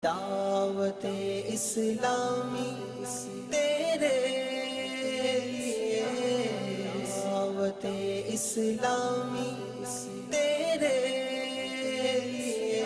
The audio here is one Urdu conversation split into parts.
دعوت اسلامی تیرے لیے، دعوت اسلامی تیرے لیے۔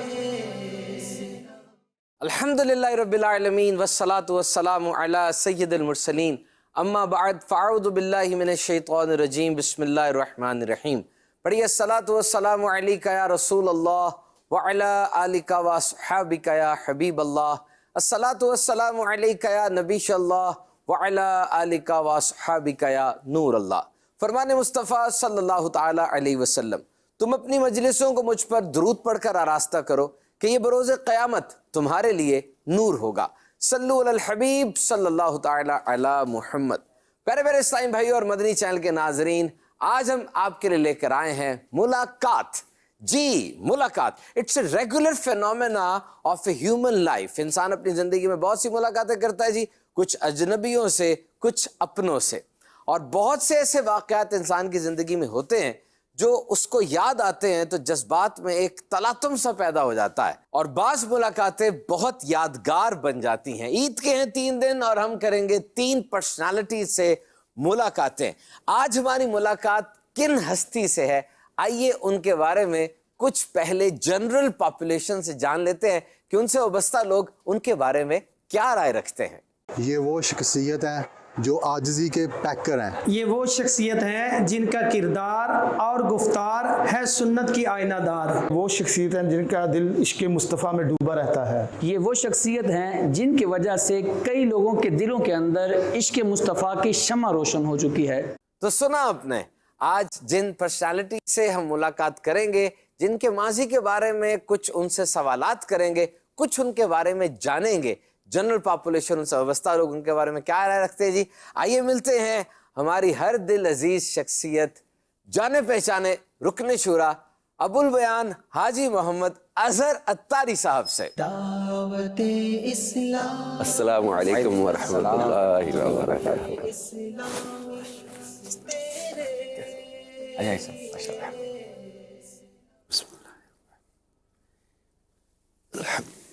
الحمدللہ رب العالمین والصلاة والسلام علی سید المرسلین، اما بعد فاعوذ باللہ من الشیطان الرجیم، بسم اللہ الرحمن الرحیم۔ پڑھیے الصلاۃ والسلام علیک یا رسول اللہ وعلی آلک واصحابک یا حبیب اللہ، الصلاۃ والسلام علیک یا نبی اللہ وعلی آلک واصحابک یا نور اللہ۔ فرمان مصطفیٰ صلی اللہ تعالی علیہ وسلم، تم اپنی مجلسوں کو مجھ پر درود پڑھ کر آراستہ کرو کہ یہ بروز قیامت تمہارے لیے نور ہوگا۔ صلو علی الحبیب صلی اللہ تعالی علی محمد۔ پیارے پیارے اسلامی بھائیو اور مدنی چینل کے ناظرین، آج ہم آپ کے لیے لے کر آئے ہیں ملاقات۔ جی ملاقات، it's a regular phenomena of a human life. انسان اپنی زندگی میں بہت سی ملاقاتیں کرتا ہے جی، کچھ اجنبیوں سے، کچھ اپنوں سے، اور بہت سے ایسے واقعات انسان کی زندگی میں ہوتے ہیں جو اس کو یاد آتے ہیں تو جذبات میں ایک تلاطم سا پیدا ہو جاتا ہے، اور بعض ملاقاتیں بہت یادگار بن جاتی ہیں۔ عید کے ہیں 3 دن اور ہم کریں گے 3 پرسنالٹی سے ملاقاتیں۔ آج ہماری ملاقات کن ہستی سے ہے، آئیے ان کے بارے میں کچھ پہلے جنرل پاپولیشن سے جان لیتے ہیں کہ ان سے وابستہ لوگ ان کے بارے میں کیا رائے رکھتے ہیں۔ یہ وہ شخصیت ہیں جو عاجزی کے پیکر ہیں۔ یہ وہ شخصیت ہیں جن کا کردار اور گفتار ہے سنت کی آئینہ دار۔ وہ شخصیت ہیں جن کا دل عشق مصطفیٰ میں ڈوبا رہتا ہے۔ یہ وہ شخصیت ہیں جن کی وجہ سے کئی لوگوں کے دلوں کے اندر عشق مصطفیٰ کی شمع روشن ہو چکی ہے۔ تو سنا آپ نے، آج جن پرسنالٹی سے ہم ملاقات کریں گے، جن کے ماضی کے بارے میں کچھ ان سے سوالات کریں گے، کچھ ان کے بارے میں جانیں گے، جنرل پاپولیشن ان سے وابستہ لوگ ان کے بارے میں کیا رائے رکھتے ہیں۔ جی آئیے ملتے ہیں ہماری ہر دل عزیز شخصیت، جانے پہچانے رکن شورا ابو البیان حاجی محمد اظہر عطاری صاحب سے۔ دعوت اسلام السلام علیکم ورحمۃ اللہ وبرکاتہ۔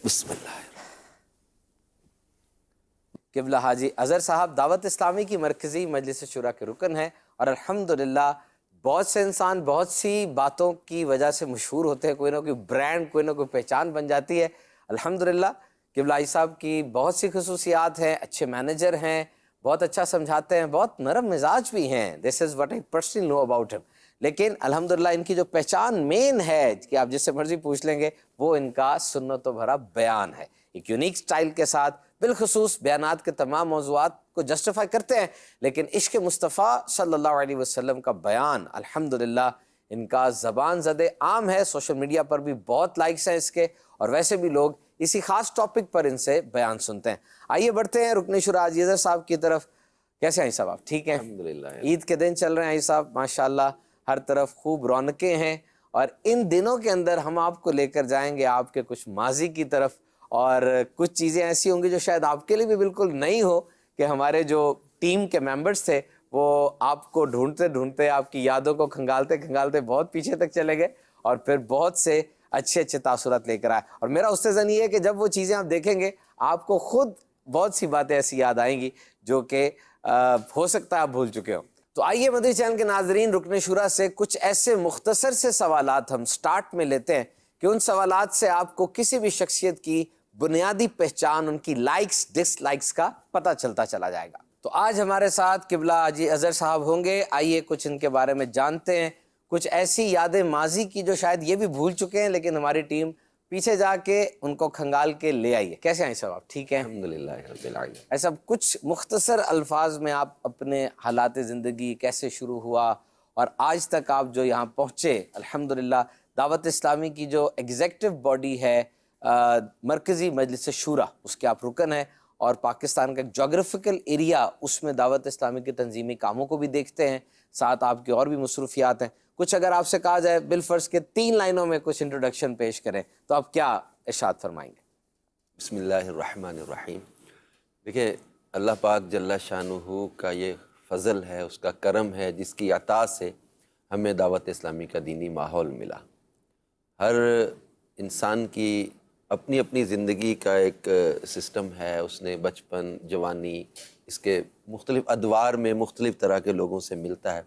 بسم اللہ۔ قبلہ حاجی اظہر صاحب دعوت اسلامی کی مرکزی مجلس شورا کے رکن ہیں، اور الحمدللہ بہت سے انسان بہت سی باتوں کی وجہ سے مشہور ہوتے ہیں، کوئی نہ کوئی برانڈ، کوئی نہ کوئی پہچان بن جاتی ہے۔ الحمدللہ قبلہ حاجی صاحب کی بہت سی خصوصیات ہیں، اچھے مینیجر ہیں، بہت اچھا سمجھاتے ہیں، بہت نرم مزاج بھی ہیں۔ This is what I personally know about him. لیکن الحمدللہ ان کی جو پہچان مین ہے کہ آپ جس سے مرضی پوچھ لیں گے، وہ ان کا سنتوں بھرا بیان ہے، ایک یونیک سٹائل کے ساتھ، بالخصوص بیانات کے تمام موضوعات کو جسٹیفائی کرتے ہیں، لیکن عشق مصطفیٰ صلی اللہ علیہ وسلم کا بیان الحمدللہ ان کا زبان زد عام ہے۔ سوشل میڈیا پر بھی بہت لائکس ہیں اس کے، اور ویسے بھی لوگ اسی خاص ٹاپک پر ان سے بیان سنتے ہیں۔ آئیے بڑھتے ہیں رکن شورا حاجی اظہر صاحب کی طرف۔ کیسے ہیں صاحب آپ؟ ٹھیک ہیں؟ الحمدللہ۔ عید کے دن چل رہے ہیں صاحب، ماشاءاللہ ہر طرف خوب رونقیں ہیں، اور ان دنوں کے اندر ہم آپ کو لے کر جائیں گے آپ کے کچھ ماضی کی طرف، اور کچھ چیزیں ایسی ہوں گی جو شاید آپ کے لیے بھی بالکل نئی ہو، کہ ہمارے جو ٹیم کے ممبرز تھے وہ آپ کو ڈھونڈتے ڈھونڈتے، آپ کی یادوں کو کھنگالتے کھنگالتے بہت پیچھے تک چلے گئے، اور پھر بہت سے اچھے اچھے تاثرات لے کر آئے۔ اور میرا اس سے ذہن یہ ہے کہ جب وہ چیزیں آپ دیکھیں گے، آپ کو خود بہت سی باتیں ایسی یاد آئیں گی جو کہ ہو سکتا ہے آپ بھول چکے ہوں۔ تو آئیے مدنی چینل کے ناظرین، رکن شورا سے کچھ ایسے مختصر سے سوالات ہم سٹارٹ میں لیتے ہیں کہ ان سوالات سے آپ کو کسی بھی شخصیت کی بنیادی پہچان، ان کی لائکس ڈس لائکس کا پتہ چلتا چلا جائے گا۔ تو آج ہمارے ساتھ قبلہ حاجی اظہر صاحب ہوں گے، آئیے کچھ ان کے بارے میں جانتے ہیں، کچھ ایسی یادیں ماضی کی جو شاید یہ بھی بھول چکے ہیں، لیکن ہماری ٹیم پیچھے جا کے ان کو کھنگال کے لے آئیے۔ کیسے ہیں صاحب آپ؟ ٹھیک ہیں الحمدللہ رب العالمین۔ ایسا کچھ مختصر الفاظ میں آپ اپنے حالات زندگی کیسے شروع ہوا اور آج تک آپ جو یہاں پہنچے، الحمدللہ دعوت اسلامی کی جو ایگزیکٹو باڈی ہے، مرکزی مجلس شورا، اس کے آپ رکن ہیں، اور پاکستان کا ایک جغرافیکل ایریا، اس میں دعوت اسلامی کے تنظیمی کاموں کو بھی دیکھتے ہیں، ساتھ آپ کی اور بھی مصروفیات ہیں۔ کچھ اگر آپ سے کہا جائے بالفرض کے 3 لائنوں میں کچھ انٹروڈکشن پیش کریں تو آپ کیا ارشاد فرمائیں گے؟ بسم اللہ الرحمن الرحیم۔ دیکھیں، اللہ پاک جل شانہ کا یہ فضل ہے، اس کا کرم ہے، جس کی عطا سے ہمیں دعوت اسلامی کا دینی ماحول ملا۔ ہر انسان کی اپنی اپنی زندگی کا ایک سسٹم ہے. اس نے بچپن، جوانی، اس کے مختلف ادوار میں مختلف طرح کے لوگوں سے ملتا ہے.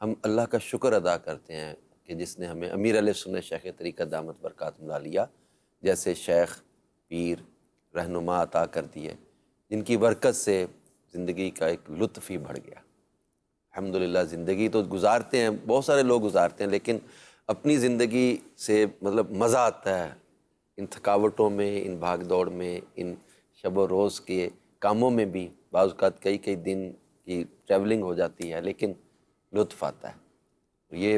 ہم اللہ کا شکر ادا کرتے ہیں کہ جس نے ہمیں امیر علیہ سنت شیخ طریقت دامت برکاتہم العالیہ جیسے شیخ، پیر، رہنما عطا کر دیے، جن کی برکت سے زندگی کا ایک لطف ہی بڑھ گیا. الحمدللہ زندگی تو گزارتے ہیں، بہت سارے لوگ گزارتے ہیں، لیکن اپنی زندگی سے مطلب مزہ آتا ہے. ان تھکاوٹوں میں، ان بھاگ دوڑ میں، ان شب و روز کے کاموں میں بھی بعض اوقات کئی دن کی ٹریولنگ ہو جاتی ہے، لیکن لطف آتا ہے. یہ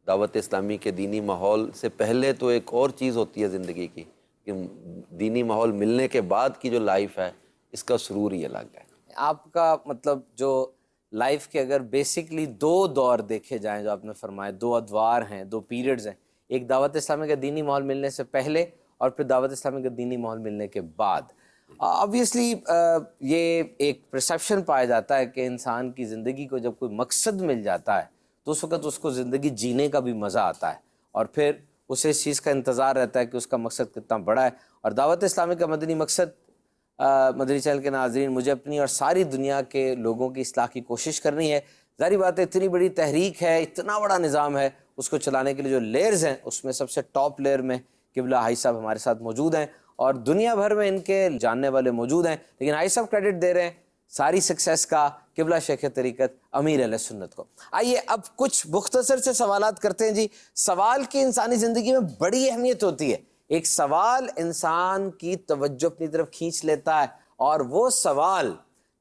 دعوت اسلامی کے دینی ماحول سے پہلے تو ایک اور چیز ہوتی ہے زندگی کی، کہ دینی ماحول ملنے کے بعد کی جو لائف ہے اس کا سرور ہی الگ ہے. آپ کا مطلب جو لائف کے اگر بیسکلی دو دور دیکھے جائیں جو آپ نے فرمایا، دو ادوار ہیں، دو پیریڈز ہیں، ایک دعوت اسلامی کا دینی ماحول ملنے سے پہلے اور پھر دعوت اسلامی کا دینی ماحول ملنے کے بعد. آبویسلی یہ ایک پرسیپشن پایا جاتا ہے کہ انسان کی زندگی کو جب کوئی مقصد مل جاتا ہے تو اس وقت اس کو زندگی جینے کا بھی مزہ آتا ہے، اور پھر اسے اس چیز کا انتظار رہتا ہے کہ اس کا مقصد کتنا بڑا ہے. اور دعوت اسلامی کا مدنی مقصد، مدنی چینل کے ناظرین، مجھے اپنی اور ساری دنیا کے لوگوں کی اصلاح کی کوشش کرنی ہے. ظاہری بات ہے اتنی بڑی تحریک ہے، اتنا بڑا نظام ہے، اس کو چلانے کے لیے جو لیئرز ہیں اس میں سب سے ٹاپ لیئر میں قبلہ حاج صاحب ہمارے ساتھ موجود ہیں، اور دنیا بھر میں ان کے جاننے والے موجود ہیں، لیکن حاج صاحب کریڈٹ دے رہے ہیں ساری سکسیس کا قبلہ شیخ طریقت امیر علیہ سنت کو. آئیے اب کچھ مختصر سے سوالات کرتے ہیں. جی، سوال کی انسانی زندگی میں بڑی اہمیت ہوتی ہے. ایک سوال انسان کی توجہ اپنی طرف کھینچ لیتا ہے، اور وہ سوال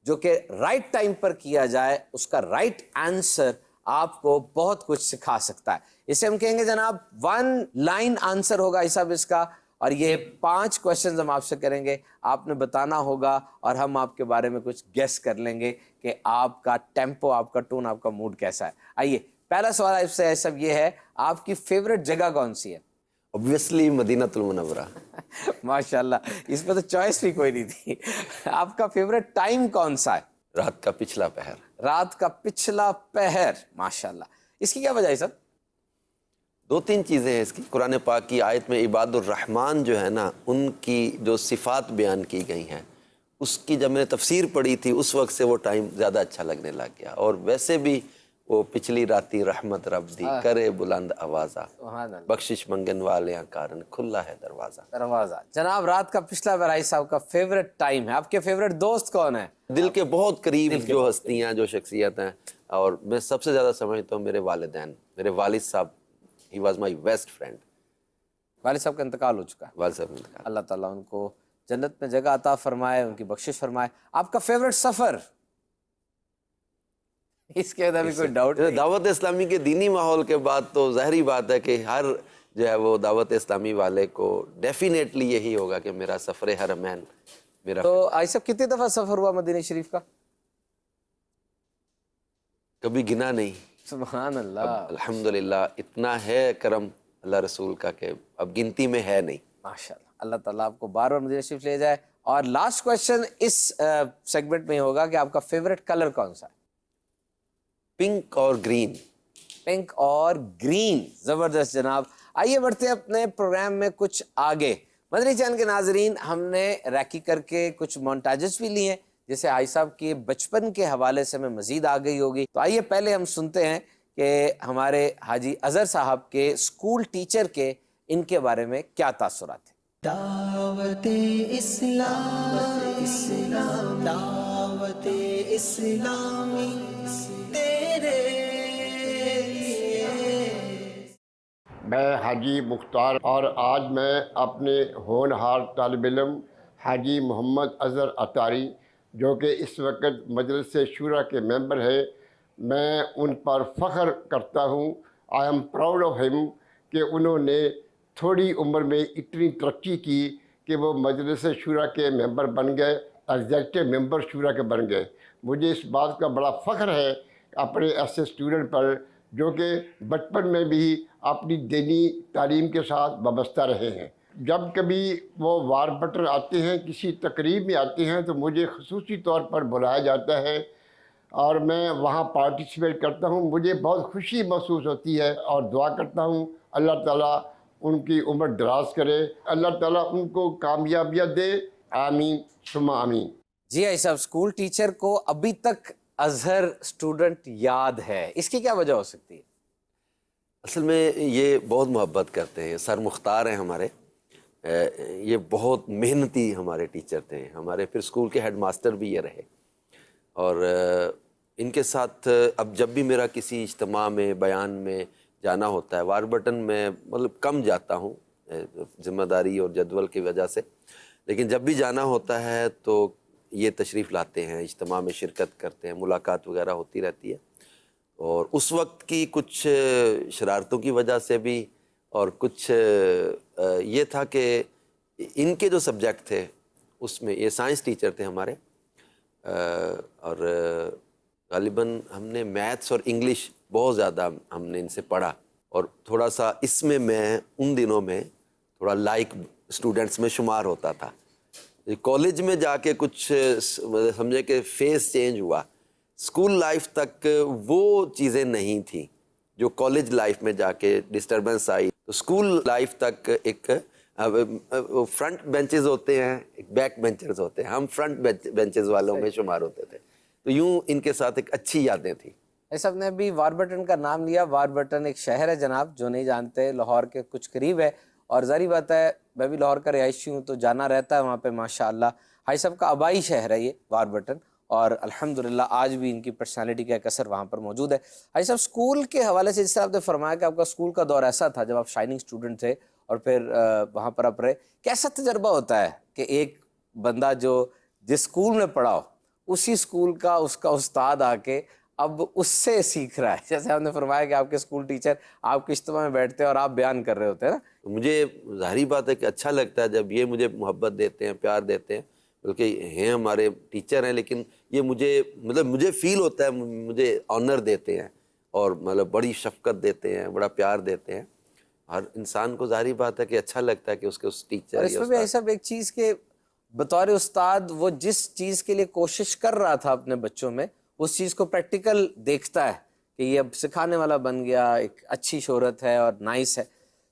جو کہ رائٹ ٹائم پر کیا جائے اس کا رائٹ آنسر آپ کو بہت کچھ سکھا سکتا ہے. اسے ہم کہیں گے جناب 1 لائن آنسر ہوگا حساب اس کا، اور یہ 5 کوشچنز ہم آپ سے کریں گے، آپ نے بتانا ہوگا اور ہم آپ کے بارے میں کچھ گیس کر لیں گے کہ آپ کا ٹیمپو، آپ کا ٹون، آپ کا موڈ کیسا ہے. آئیے پہلا سوال آپ سے سب یہ ہے، آپ کی فیوریٹ جگہ کون سی ہے؟ اوبویسلی مدینہ المنورہ. ماشاءاللہ، اس میں تو چوائس بھی کوئی نہیں تھی. آپ کا فیوریٹ ٹائم کون سا ہے؟ رات کا پچھلا پہر. رات کا پچھلا پہر. ماشاءاللہ، اس کی کیا وجہ ہے سب؟ 2-3 چیزیں ہیں اس کی. قرآن پاک کی آیت میں عباد الرحمن جو ہے نا، ان کی جو صفات بیان کی گئی ہیں، اس کی جب میں نے تفسیر پڑھی تھی اس وقت سے وہ ٹائم زیادہ اچھا لگنے لگ گیا. اور ویسے بھی وہ پچھلی راتی رحمت رب دی کرے بلند آوازہ، بخشش منگن والیاں کارن کھلا ہے دروازہ. جناب رات کا پچھلا پہر حاج صاحب کا فیوریٹ ٹائم ہے. آپ کے فیوریٹ دوست کون ہیں؟ دل کے بہت قریب جو ہستیاں، جو شخصیت ہیں، اور میں سب سے زیادہ سمجھتا ہوں میرے والدین. میرے والد صاحب، he was my best friend. والد صاحب کا انتقال ہو چکا ہے، والد صاحب کا انتقال. اللہ تعالیٰ ان کو جنت میں جگہ عطا فرمائے، ان کی بخشش فرمائے. آپ کا فیوریٹ سفر؟ اس کے اندر بھی کوئی ڈاؤٹ نہیں. دعوت اسلامی کے دینی ماحول کے بعد تو ظاہری بات ہے کہ ہر جو ہے وہ دعوت اسلامی والے کو ڈیفینیٹلی یہی ہوگا کہ میرا سفر حرمین میرا. تو حاج صاحب کتنی دفعہ سفر ہوا مدینہ شریف کا؟ کبھی گنا نہیں. سبحان اللہ، الحمدللہ اتنا ہے کرم اللہ رسول کا کہ اب گنتی میں ہے نہیں. ماشاءاللہ، اللہ تعالیٰ آپ کو بار بار مدینہ شریف لے جائے. اور لاسٹ کویشچن اس سیگمنٹ میں ہی ہوگا کہ آپ کا فیوریٹ کلر کون سا ہے؟ پنک اور گرین. پنک اور گرین، زبردست جناب. آئیے بڑھتے ہیں اپنے پروگرام میں کچھ آگے. مدنی چینل کے ناظرین، ہم نے ریکی کر کے کچھ مونٹاجز بھی لیے ہیں، جیسے حاج صاحب کے بچپن کے حوالے سے میں مزید آ گئی ہوگی. تو آئیے پہلے ہم سنتے ہیں کہ ہمارے حاجی اظہر صاحب کے اسکول ٹیچر کے ان کے بارے میں کیا تاثرات ہیں. دعوت اسلام، دعوت اسلامی تیرے لیے. میں حاجی مختار، اور آج میں اپنے ہونہار طالب علم حاجی محمد اظہر اطاری، جو کہ اس وقت مجلس شورا کے ممبر ہیں، میں ان پر فخر کرتا ہوں. آئی ایم پراؤڈ آف ہم کہ انہوں نے تھوڑی عمر میں اتنی ترقی کی کہ وہ مجلس شورا کے ممبر بن گئے، ایگزیکٹو ممبر شورا کے بن گئے. مجھے اس بات کا بڑا فخر ہے اپنے ایسے اسٹوڈنٹ پر جو کہ بچپن میں بھی اپنی دینی تعلیم کے ساتھ وابستہ رہے ہیں. جب کبھی وہ وار بٹر آتے ہیں، کسی تقریب میں آتے ہیں، تو مجھے خصوصی طور پر بلایا جاتا ہے اور میں وہاں پارٹیسپیٹ کرتا ہوں. مجھے بہت خوشی محسوس ہوتی ہے اور دعا کرتا ہوں اللہ تعالیٰ ان کی عمر دراز کرے، اللہ تعالیٰ ان کو کامیابیت دے، آمین ثم آمین۔ جی بھائی صاحب، اسکول ٹیچر کو ابھی تک ازہر اسٹوڈنٹ یاد ہے، اس کی کیا وجہ ہو سکتی ہے؟ اصل میں یہ بہت محبت کرتے ہیں، سر مختار ہیں ہمارے، یہ بہت محنتی ہمارے ٹیچر تھے ہمارے، پھر اسکول کے ہیڈ ماسٹر بھی یہ رہے، اور ان کے ساتھ اب جب بھی میرا کسی اجتماع میں بیان میں جانا ہوتا ہے، واربٹن میں مطلب کم جاتا ہوں ذمہ داری اور جدول کی وجہ سے، لیکن جب بھی جانا ہوتا ہے تو یہ تشریف لاتے ہیں، اجتماع میں شرکت کرتے ہیں، ملاقات وغیرہ ہوتی رہتی ہے، اور اس وقت کی کچھ شرارتوں کی وجہ سے بھی، اور کچھ یہ تھا کہ ان کے جو سبجیکٹ تھے اس میں، یہ سائنس ٹیچر تھے ہمارے، اور غالباً ہم نے میتھس اور انگلش بہت زیادہ ہم نے ان سے پڑھا، اور تھوڑا سا اس میں ان دنوں میں تھوڑا لائک اسٹوڈنٹس میں شمار ہوتا تھا۔ کالج میں جا کے کچھ سمجھے کہ فیس چینج ہوا، اسکول لائف تک وہ چیزیں نہیں تھیں جو کالج لائف میں جا کے ڈسٹربنس آئی، تو اسکول لائف تک ایک فرنٹ بینچز ہوتے ہیں، ایک بیک بینچرز ہوتے ہیں، ہم فرنٹ بینچز والوں میں شمار ہوتے تھے، تو یوں ان کے ساتھ ایک اچھی یادیں تھیں۔ ایسا نے ابھی واربٹن کا نام لیا، واربٹن ایک شہر ہے جناب، جو نہیں جانتے، لاہور کے کچھ قریب ہے، اور ظاہری بات ہے میں بھی لاہور کا رہائشی ہوں تو جانا رہتا ہے وہاں پہ ماشاءاللہ۔ حاجی صاحب کا آبائی شہر ہے یہ واربٹن، اور الحمدللہ آج بھی ان کی پرسنالٹی کا ایک اثر وہاں پر موجود ہے۔ حاجی صاحب، اسکول کے حوالے سے جس طرح آپ نے فرمایا کہ آپ کا اسکول کا دور ایسا تھا جب آپ شائننگ اسٹوڈنٹ تھے اور پھر وہاں پر آپ رہے، کیسا تجربہ ہوتا ہے کہ ایک بندہ جو جس اسکول میں پڑھا ہو اسی اسکول کا اس کا استاد آ کے اب اس سے سیکھ رہا ہے؟ جیسے آپ نے فرمایا کہ آپ کے اسکول ٹیچر آپ کے اجتماع میں بیٹھتے ہیں اور آپ بیان کر رہے ہوتے ہیں نا، مجھے ظاہری بات ہے کہ اچھا لگتا ہے جب یہ مجھے محبت دیتے ہیں، پیار دیتے ہیں، بلکہ ہیں ہمارے ٹیچر ہیں، لیکن یہ مجھے فیل ہوتا ہے، مجھے آنر دیتے ہیں، اور مطلب بڑی شفقت دیتے ہیں، بڑا پیار دیتے ہیں، ہر انسان کو ظاہری بات ہے کہ اچھا لگتا ہے کہ اس کے اس ٹیچر اور اس میں بھی ایسا ایک چیز کہ بطور استاد وہ جس چیز کے لیے کوشش کر رہا تھا اپنے بچوں میں، اس چیز کو پریکٹیکل دیکھتا ہے کہ یہ اب سکھانے والا بن گیا، ایک اچھی شہرت ہے اور نائس ہے۔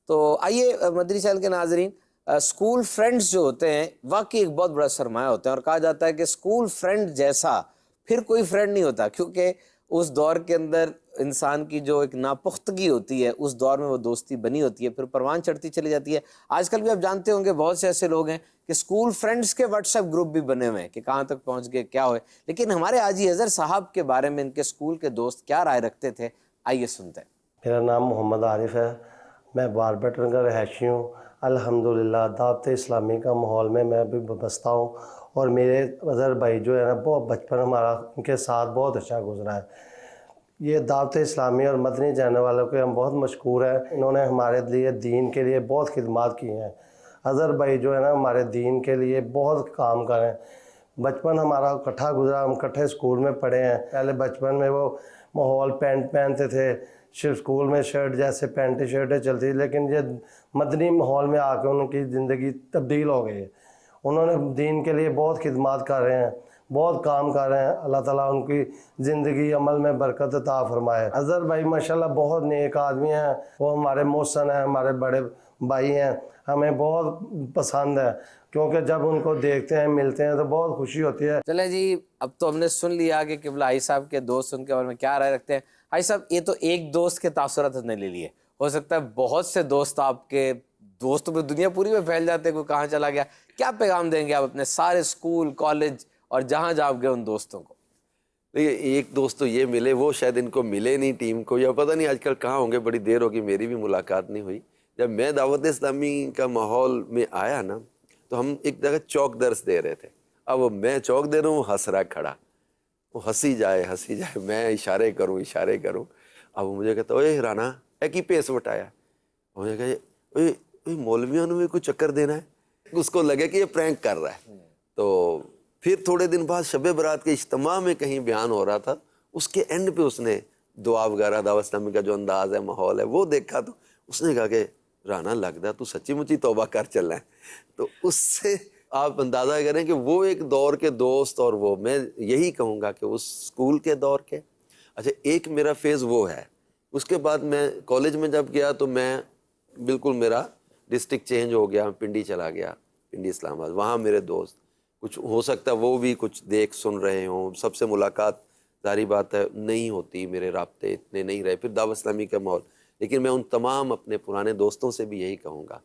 تو آئیے مدری چینل کے ناظرین، اسکول فرینڈز جو ہوتے ہیں واقعی ایک بہت بڑا سرمایہ ہوتا ہے، اور کہا جاتا ہے کہ اسکول فرینڈ جیسا پھر کوئی فرینڈ نہیں ہوتا، کیونکہ اس دور کے اندر انسان کی جو ایک ناپختگی ہوتی ہے اس دور میں وہ دوستی بنی ہوتی ہے، پھر پروان چڑھتی چلی جاتی ہے۔ آج کل بھی آپ جانتے ہوں گے بہت سے ایسے لوگ ہیں کہ اسکول فرینڈز کے واٹس ایپ گروپ بھی بنے ہوئے ہیں کہ کہاں تک پہنچ گئے، کیا ہوئے، لیکن ہمارے حاجی اظہر صاحب کے بارے میں ان کے اسکول کے دوست کیا رائے رکھتے تھے، آئیے سنتے ہیں۔ میرا نام محمد عارف ہے، میں واربٹن کا رہائشی ہوں۔ الحمدللہ دعوت اسلامی کا ماحول میں بھی بستا ہوں، اور میرے اظہر بھائی جو ہے نا بہت بچپن ہمارا ان کے ساتھ بہت اچھا گزرا ہے۔ یہ دعوت اسلامی اور مدنی جانے والوں کے ہم بہت مشکور ہیں، انہوں نے ہمارے لیے دین کے لیے بہت خدمات کی ہیں۔ اظہر بھائی جو ہے نا ہمارے دین کے لیے بہت کام کریں، بچپن ہمارا اکٹھا گزرا، ہم اکٹھے اسکول میں پڑھے ہیں۔ پہلے بچپن میں وہ ماحول پینٹ پہنتے تھے، صرف اسکول میں شرٹ جیسے پینٹ شرٹیں چلتی، لیکن یہ مدنی ماحول میں آ کے ان کی زندگی تبدیل ہو گئی ہے۔ انہوں نے دین کے لیے بہت خدمات کر رہے ہیں، بہت کام کر رہے ہیں، اللہ تعالیٰ ان کی زندگی عمل میں برکت عطا فرمائے۔ اظہر بھائی ماشاءاللہ بہت نیک آدمی ہیں، وہ ہمارے محسن ہیں، ہمارے بڑے بھائی ہیں، ہمیں بہت پسند ہے، کیونکہ جب ان کو دیکھتے ہیں ملتے ہیں تو بہت خوشی ہوتی ہے۔ چلیں جی، اب تو ہم نے سن لیا کہ قبلہ حاجی صاحب کے دوست ان کے بارے میں کیا رائے رکھتے ہیں۔ حاجی صاحب، یہ تو ایک دوست کے تاثرات ہم نے لے لیے، ہو سکتا ہے بہت سے دوست آپ کے دوستوں پہ دنیا پوری میں پھیل جاتے ہیں، کوئی کہاں چلا گیا، کیا پیغام دیں گے آپ اپنے سارے اسکول کالج اور جہاں جہاں آپ گئے ان دوستوں کو؟ دیکھیے، ایک دوست تو یہ ملے، وہ شاید ان کو ملے نہیں ٹیم کو، یا پتہ نہیں آج کل کہاں ہوں گے، بڑی دیر ہوگی، میری بھی ملاقات نہیں ہوئی۔ جب میں دعوت اسلامی کا ماحول میں آیا نا تو ہم ایک جگہ چوک درس دے رہے تھے، اب میں چوک دے رہا ہوں، وہ ہنس رہا کھڑا، وہ ہنسی جائے، میں اشارے کروں، اب وہ مجھے کہتا اوے رانا اے کی پیس وٹایا، مجھے کہا اوے مولویوں نے کوئی چکر دینا ہے، اس کو لگے کہ یہ پرینک کر رہا ہے۔ تو پھر تھوڑے دن بعد شب برات کے اجتماع میں کہیں بیان ہو رہا تھا، اس کے اینڈ پہ اس نے دعا وغیرہ، دعوت اسلامی کا جو انداز ہے، ماحول ہے، وہ دیکھا تو اس نے کہا کہ رانا لگتا تو سچی مچی توبہ کر چل ہے۔ تو اس سے آپ اندازہ کریں کہ وہ ایک دور کے دوست، اور وہ میں یہی کہوں گا کہ اس اسکول کے دور کے، اچھا ایک میرا فیز وہ ہے۔ اس کے بعد میں کالج میں جب گیا تو میں بالکل میرا ڈسٹرکٹ چینج ہو گیا, پنڈی چلا گیا, پنڈی اسلام آباد, وہاں میرے دوست کچھ ہو سکتا ہے وہ بھی کچھ دیکھ سن رہے ہوں, سب سے ملاقات ظاہری بات ہے نہیں ہوتی, میرے رابطے اتنے نہیں رہے, پھر دعوت اسلامی کا ماحول. لیکن میں ان تمام اپنے پرانے دوستوں سے بھی یہی کہوں گا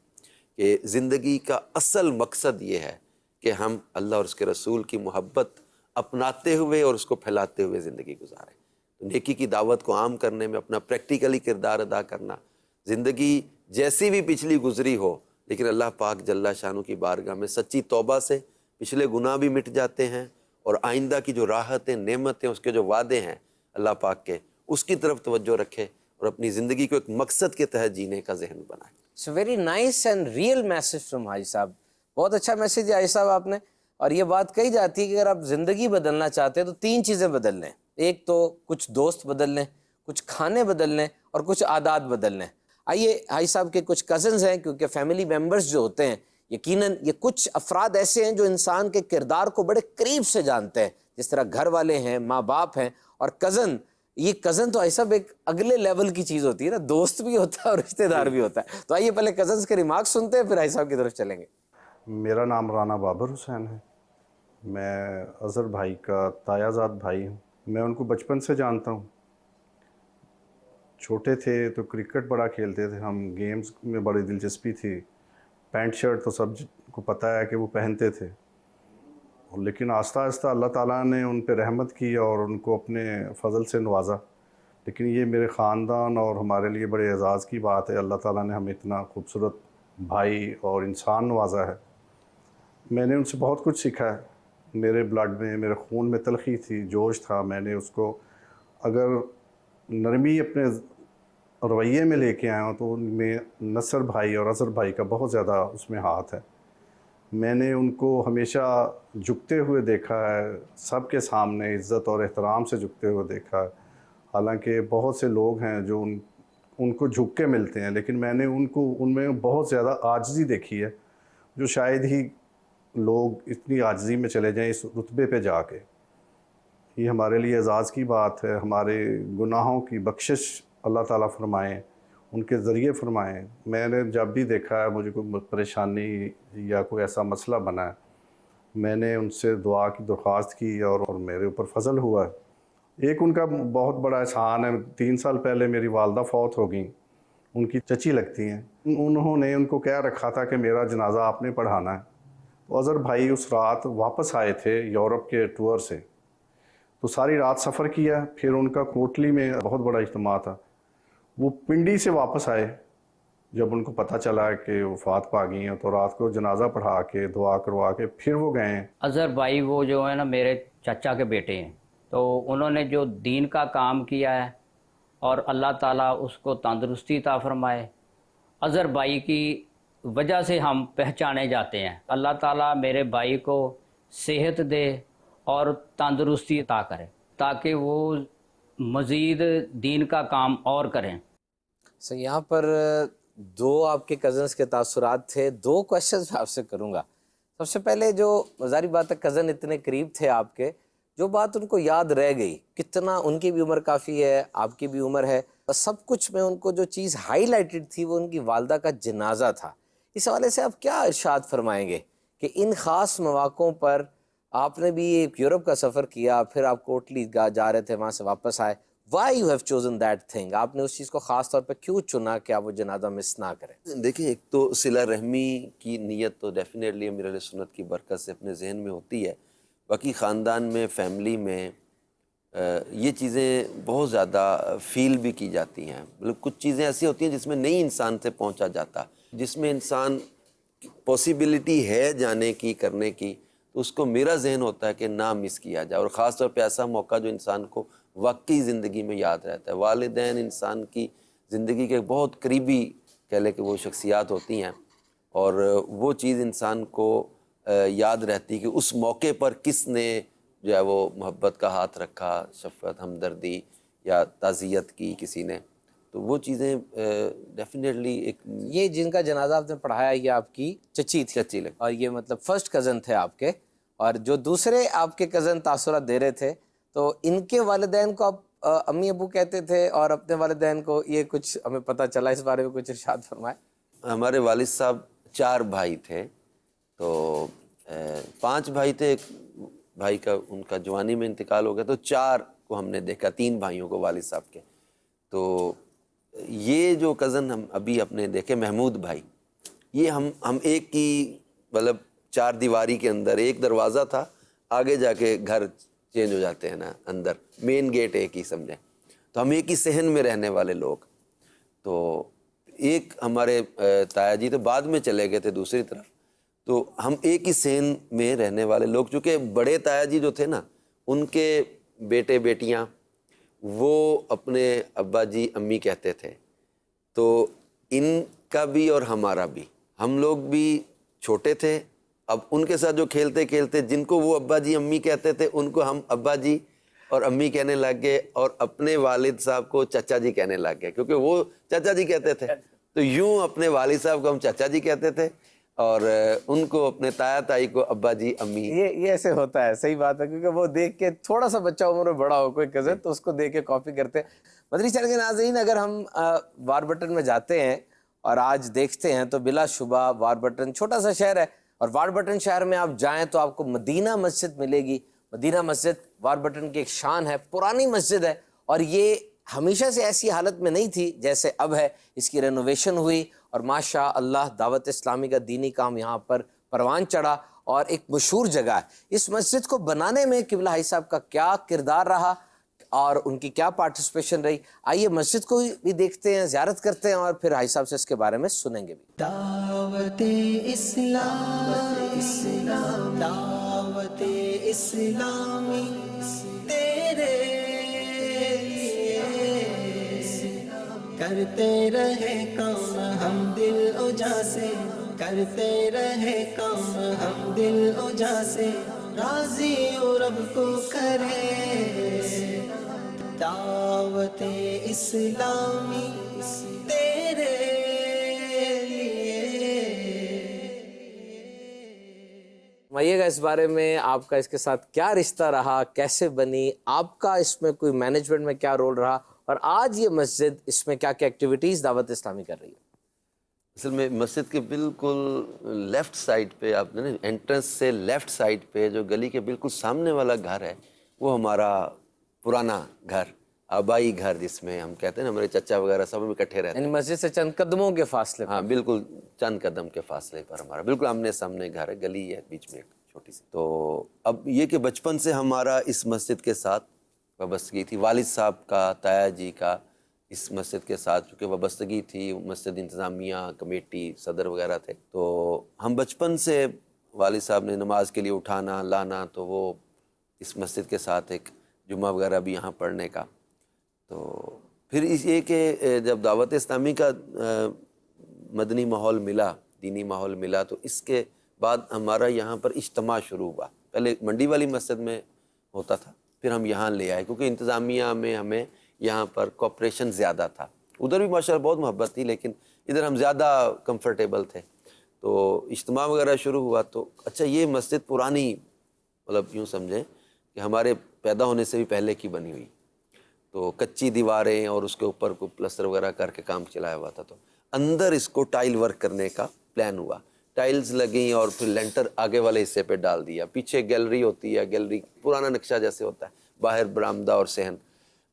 کہ زندگی کا اصل مقصد یہ ہے کہ ہم اللہ اور اس کے رسول کی محبت اپناتے ہوئے اور اس کو پھیلاتے ہوئے زندگی گزاریں. تو نیکی کی دعوت کو عام کرنے میں اپنا پریکٹیکلی کردار ادا کرنا, زندگی جیسی بھی پچھلی گزری ہو لیکن اللہ پاک جل شانہ کی بارگاہ میں سچی توبہ سے پچھلے گناہ بھی مٹ جاتے ہیں, اور آئندہ کی جو راحتیں, نعمتیں, اس کے جو وعدے ہیں اللہ پاک کے, اس کی طرف توجہ رکھے اور اپنی زندگی کو ایک مقصد کے تحت جینے کا ذہن بنائے. It's a very nice and real message from حاجی صاحب. بہت اچھا میسج ہے حاجی صاحب آپ نے. اور یہ بات کہی جاتی ہے کہ اگر آپ زندگی بدلنا چاہتے ہیں تو 3 چیزیں بدل لیں. ایک تو کچھ دوست بدل لیں, کچھ کھانے بدل لیں, اور کچھ عادات بدل لیں. آئیے حاجی صاحب کے کچھ کزنز ہیں, کیونکہ فیملی ممبرز جو ہوتے ہیں یقیناً یہ کچھ افراد ایسے ہیں جو انسان کے کردار کو بڑے قریب سے جانتے ہیں, جس طرح گھر والے ہیں, ماں باپ ہیں, اور کزن. یہ کزن تو ایسا ایک اگلے لیول کی چیز ہوتی ہے نا, دوست بھی ہوتا ہے اور رشتہ دار بھی ہوتا ہے. تو آئیے پہلے کزنز کے ریمارکس سنتے ہیں, پھر حاجی صاحب کی طرف چلیں گے. میرا نام رانا بابر حسین ہے. میں اظہر بھائی کا تایا زاد بھائی ہوں. میں ان کو بچپن سے جانتا ہوں. چھوٹے تھے تو کرکٹ بڑا کھیلتے تھے ہم, گیمز میں بڑی دلچسپی تھی. پینٹ شرٹ تو سب کو پتہ ہے کہ وہ پہنتے تھے, لیکن آہستہ آہستہ اللہ تعالیٰ نے ان پہ رحمت کی اور ان کو اپنے فضل سے نوازا. لیکن یہ میرے خاندان اور ہمارے لیے بڑے اعزاز کی بات ہے, اللہ تعالیٰ نے ہمیں اتنا خوبصورت بھائی اور انسان نوازا ہے. میں نے ان سے بہت کچھ سیکھا ہے. میرے بلڈ میں, میرے خون میں تلخی تھی, جوش تھا. میں نے اس کو اگر نرمی اپنے رویے میں لے کے آیا ہوں تو ان میں نصر بھائی اور اظہر بھائی کا بہت زیادہ اس میں ہاتھ ہے. میں نے ان کو ہمیشہ جھکتے ہوئے دیکھا ہے, سب کے سامنے عزت اور احترام سے جھکتے ہوئے دیکھا ہے. حالانکہ بہت سے لوگ ہیں جو ان کو جھک کے ملتے ہیں, لیکن میں نے ان میں بہت زیادہ عاجزی دیکھی ہے, جو شاید ہی لوگ اتنی عاجزی میں چلے جائیں اس رتبے پہ جا کے. یہ ہمارے لیے اعزاز کی بات ہے. ہمارے گناہوں کی بخشش اللہ تعالیٰ فرمائیں, ان کے ذریعے فرمائیں. میں نے جب بھی دیکھا ہے مجھے کوئی پریشانی یا کوئی ایسا مسئلہ بنا ہے, میں نے ان سے دعا کی درخواست کی اور میرے اوپر فضل ہوا ہے. ایک ان کا بہت بڑا احسان ہے, 3 سال پہلے میری والدہ فوت ہو گئیں. ان کی چچی لگتی ہیں. انہوں نے ان کو کہہ رکھا تھا کہ میرا جنازہ آپ نے پڑھانا ہے. تو اظہر بھائی اس رات واپس آئے تھے یورپ کے ٹور سے, تو ساری رات سفر کیا. پھر ان کا کوٹلی میں بہت بڑا اجتماع تھا. وہ پنڈی سے واپس آئے جب ان کو پتہ چلا کہ وفات پا گئی ہیں, تو رات کو جنازہ پڑھا کے دعا کروا کے پھر وہ گئے ہیں. اظہر بھائی وہ جو ہے نا میرے چچا کے بیٹے ہیں, تو انہوں نے جو دین کا کام کیا ہے اور اللہ تعالیٰ اس کو تندرستی عطا فرمائے. اظہر بھائی کی وجہ سے ہم پہچانے جاتے ہیں. اللہ تعالیٰ میرے بھائی کو صحت دے اور تندرستی عطا کرے تاکہ وہ مزید دین کا کام اور کریں. سو یہاں پر 2 آپ کے کزنس کے تاثرات تھے. 2 کوشچنز میں آپ سے کروں گا. سب سے پہلے جو ظاہری بات ہے کزن اتنے قریب تھے آپ کے, جو بات ان کو یاد رہ گئی, کتنا ان کی بھی عمر کافی ہے, آپ کی بھی عمر ہے, اور سب کچھ میں ان کو جو چیز ہائی لائٹڈ تھی وہ ان کی والدہ کا جنازہ تھا. اس حوالے سے آپ کیا ارشاد فرمائیں گے کہ ان خاص مواقعوں پر آپ نے بھی ایک یورپ کا سفر کیا, پھر آپ کوٹلی جا رہے تھے, وہاں سے واپس آئے. Why you have chosen that thing, آپ نے اس چیز کو خاص طور پہ کیوں چنا کہ آپ وہ جنازہ مس نہ کریں؟ دیکھیں, ایک تو صلہ رحمی کی نیت تو ڈیفینیٹلی امیر علیہ سنت کی برکت سے اپنے ذہن میں ہوتی ہے. باقی خاندان میں, فیملی میں یہ چیزیں بہت زیادہ فیل بھی کی جاتی ہیں. مطلب کچھ چیزیں ایسی ہوتی ہیں جس میں نہیں انسان سے پہنچا جاتا, جس میں انسان پاسبلٹی ہے جانے کی, کرنے کی, تو اس کو میرا ذہن ہوتا ہے کہ نہ مس کیا جائے. اور خاص طور پہ ایسا موقع جو انسان کو واقعی زندگی میں یاد رہتا ہے. والدین انسان کی زندگی کے بہت قریبی کہہ لے کہ وہ شخصیات ہوتی ہیں, اور وہ چیز انسان کو یاد رہتی کہ اس موقع پر کس نے جو ہے وہ محبت کا ہاتھ رکھا, شفقت, ہمدردی یا تعزیت کی کسی نے. تو وہ چیزیں ڈیفینیٹلی ایک یہ جن کا جنازہ آپ نے پڑھایا یہ آپ کی چچی تھی, چچی لگتی, اور یہ مطلب فرسٹ کزن تھے آپ کے, اور جو دوسرے آپ کے کزن تاثرات دے رہے تھے تو ان کے والدین کو آپ امی ابو کہتے تھے, اور اپنے والدین کو یہ کچھ ہمیں پتہ چلا, اس بارے میں کچھ ارشاد فرمائے. ہمارے والد صاحب 4 بھائی تھے، تو 5 بھائی تھے، ایک بھائی کا ان کا جوانی میں انتقال ہو گیا، تو 4 کو ہم نے دیکھا، 3 بھائیوں کو والد صاحب کے۔ تو یہ جو کزن ہم ابھی اپنے دیکھے محمود بھائی، یہ ہم ایک ہی مطلب 4 دیواری کے اندر ایک دروازہ تھا، آگے جا کے گھر چینج ہو جاتے ہیں نا، اندر مین گیٹ ایک ہی سمجھیں، تو ہم ایک ہی صحن میں رہنے والے لوگ۔ تو ایک ہمارے تایا جی تو بعد میں چلے گئے تھے دوسری طرف، تو ہم ایک ہی صحن میں رہنے والے لوگ، چونکہ بڑے تایا جی جو تھے نا، ان کے بیٹے بیٹیاں وہ اپنے ابا جی امی کہتے تھے، تو ان کا بھی اور ہمارا بھی، ہم لوگ بھی چھوٹے تھے، اب ان کے ساتھ جو کھیلتے کھیلتے جن کو وہ ابا جی امی کہتے تھے ان کو ہم ابا جی اور امی کہنے لگ گئے، اور اپنے والد صاحب کو چچا جی کہنے لگ گئے، کیونکہ وہ چچا جی کہتے تھے، تو یوں اپنے والد صاحب کو ہم چچا جی کہتے تھے، اور ان کو اپنے تایا تائی کو ابا جی امی۔ یہ ایسے ہوتا ہے، صحیح بات ہے، کیونکہ وہ دیکھ کے تھوڑا سا بچہ عمر میں بڑا ہو کوئی کزن تو اس کو دیکھ کے کاپی کرتے ہیں۔ مدنی چینل کے ناظرین، اگر ہم واربٹن میں جاتے ہیں اور آج دیکھتے ہیں تو بلا شبہ واربٹن چھوٹا سا شہر ہے، اور واربٹن شہر میں آپ جائیں تو آپ کو مدینہ مسجد ملے گی۔ مدینہ مسجد واربٹن کی ایک شان ہے، پرانی مسجد ہے، اور یہ ہمیشہ سے ایسی حالت میں نہیں تھی جیسے اب ہے، اس کی رینوویشن ہوئی، اور ماشاء اللہ دعوت اسلامی کا دینی کام یہاں پر پروان چڑھا، اور ایک مشہور جگہ ہے۔ اس مسجد کو بنانے میں قبلہ حاجی صاحب کا کیا کردار رہا اور ان کی کیا پارٹیسپیشن رہی، آئیے مسجد کو بھی دیکھتے ہیں، زیارت کرتے ہیں، اور پھر حاجی صاحب سے اس کے بارے میں سنیں گے بھی۔ دعوت اسلام، دعوت اسلامی تیرے لیے، کرتے رہے کام ہم دل اجا سے، کرتے رہے کام ہم دل اجا سے، راضی رب کو کرے، دعوت اسلامی تیرے فرمائیے گا اس بارے میں، آپ کا اس کے ساتھ کیا رشتہ رہا، کیسے بنی، آپ کا اس میں کوئی مینجمنٹ میں کیا رول رہا، اور آج یہ مسجد اس میں کیا کیا ایکٹیویٹیز دعوت اسلامی کر رہی ہے؟ اصل میں مسجد کے بالکل لیفٹ سائڈ پہ، آپ نے انٹرنس سے لیفٹ سائڈ پہ جو گلی کے بالکل سامنے والا گھر ہے، وہ ہمارا پرانا گھر، آبائی گھر جس میں ہم کہتے ہیں نا، ہمارے چچا وغیرہ سب کٹھے رہتے ہیں، یعنی مسجد سے چند قدموں کے فاصلے پر؟ ہاں بالکل چند قدم کے فاصلے پر ہمارا بالکل آمنے سامنے گھر ہے، گلی ہے بیچ میں ایک چھوٹی سی۔ تو اب یہ کہ بچپن سے ہمارا اس مسجد کے ساتھ وابستگی تھی، والد صاحب کا، تایا جی کا اس مسجد کے ساتھ چونکہ وابستگی تھی، مسجد انتظامیہ کمیٹی صدر وغیرہ تھے، تو ہم بچپن سے والد صاحب نے نماز کے لیے اٹھانا لانا، تو وہ اس مسجد کے ساتھ ایک جمعہ وغیرہ بھی یہاں پڑھنے کا۔ تو پھر یہ کہ جب دعوت اسلامی کا مدنی ماحول ملا، دینی ماحول ملا، تو اس کے بعد ہمارا یہاں پر اجتماع شروع ہوا۔ پہلے منڈی والی مسجد میں ہوتا تھا، پھر ہم یہاں لے آئے کیونکہ انتظامیہ میں ہمیں یہاں پر کوپریشن زیادہ تھا، ادھر بھی ماشاءاللہ بہت محبت تھی لیکن ادھر ہم زیادہ کمفرٹیبل تھے، تو اجتماع وغیرہ شروع ہوا۔ تو اچھا یہ مسجد پرانی، مطلب یوں سمجھیں کہ ہمارے پیدا ہونے سے بھی پہلے کی بنی ہوئی، تو کچی دیواریں اور اس کے اوپر کو پلسٹر وغیرہ کر کے کام چلایا ہوا تھا، تو اندر اس کو ٹائل ورک کرنے کا پلان ہوا، ٹائلز لگیں اور پھر لینٹر آگے والے حصے پہ ڈال دیا، پیچھے گیلری ہوتی ہے، گیلری پرانا نقشہ جیسے ہوتا ہے، باہر برآمدہ اور صحن۔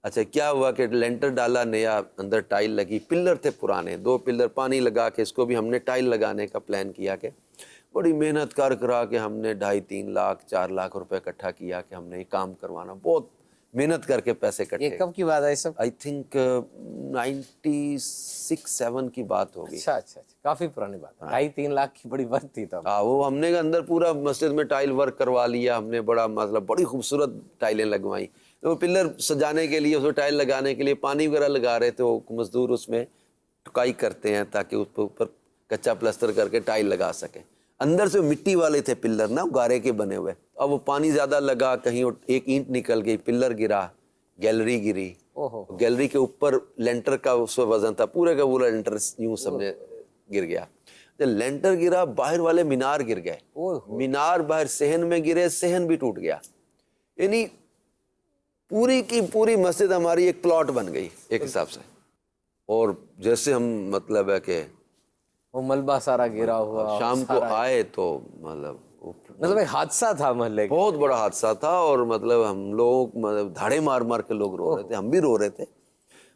اچھا کیا ہوا کہ لینٹر ڈالا نیا، اندر ٹائل لگی، پلر تھے پرانے، 2 پلر پانی لگا کے اس کو بھی ہم نے ٹائل لگانے کا پلان کیا، کہ بڑی محنت کرا کے ہم نے 2.5-3 لاکھ 4 لاکھ روپے اکٹھا کیا کہ ہم نے یہ کام کروانا، بہت محنت کر کے پیسے کٹے۔ یہ کب کی بات ہے یہ سب؟ آئی تھنک 96-7 کی بات ہوگی۔ اچھا اچھا اچھا، کافی پرانی بات ہے، 2.5-3 لاکھ کی بڑی بات تھی تب۔ ہاں، وہ ہم نے اندر پورا مسجد میں ٹائل ورک کروا لیا ہم نے، بڑا مطلب بڑی خوبصورت ٹائلیں لگوائیں، وہ پلر سجانے کے لیے، اس میں ٹائل لگانے کے لیے پانی وغیرہ لگا رہے تھے، وہ مزدور اس میں ٹکائی کرتے ہیں تاکہ اس پہ اوپر کچا پلسٹر کر کے ٹائل لگا سکیں۔ اندر سے مٹی والے تھے پلر نا، گارے کے بنے ہوئے، اب وہ پانی زیادہ لگا، کہیں ایک اینٹ نکل گئی، پلر گرا، گیلری گری، گیلری کے اوپر لینٹر کا اس پہ وزن تھا، پورے کا پورا لینٹر یوں سمجھے گر گیا۔ جب لینٹر گرا، باہر والے مینار گر گئے، مینار باہر صحن میں گرے، صحن بھی ٹوٹ گیا، یعنی پوری کی پوری مسجد ہماری ایک پلاٹ بن گئی ایک حساب سے۔ اور جیسے ہم مطلب ہے کہ وہ ملبہ سارا گرا ہوا، شام کو آئے تو مطلب ایک حادثہ تھا محلے کا، بہت بڑا حادثہ تھا، اور مطلب ہم لوگ دھاڑے مار مار کے لوگ رو رہے تھے، ہم بھی رو رہے تھے،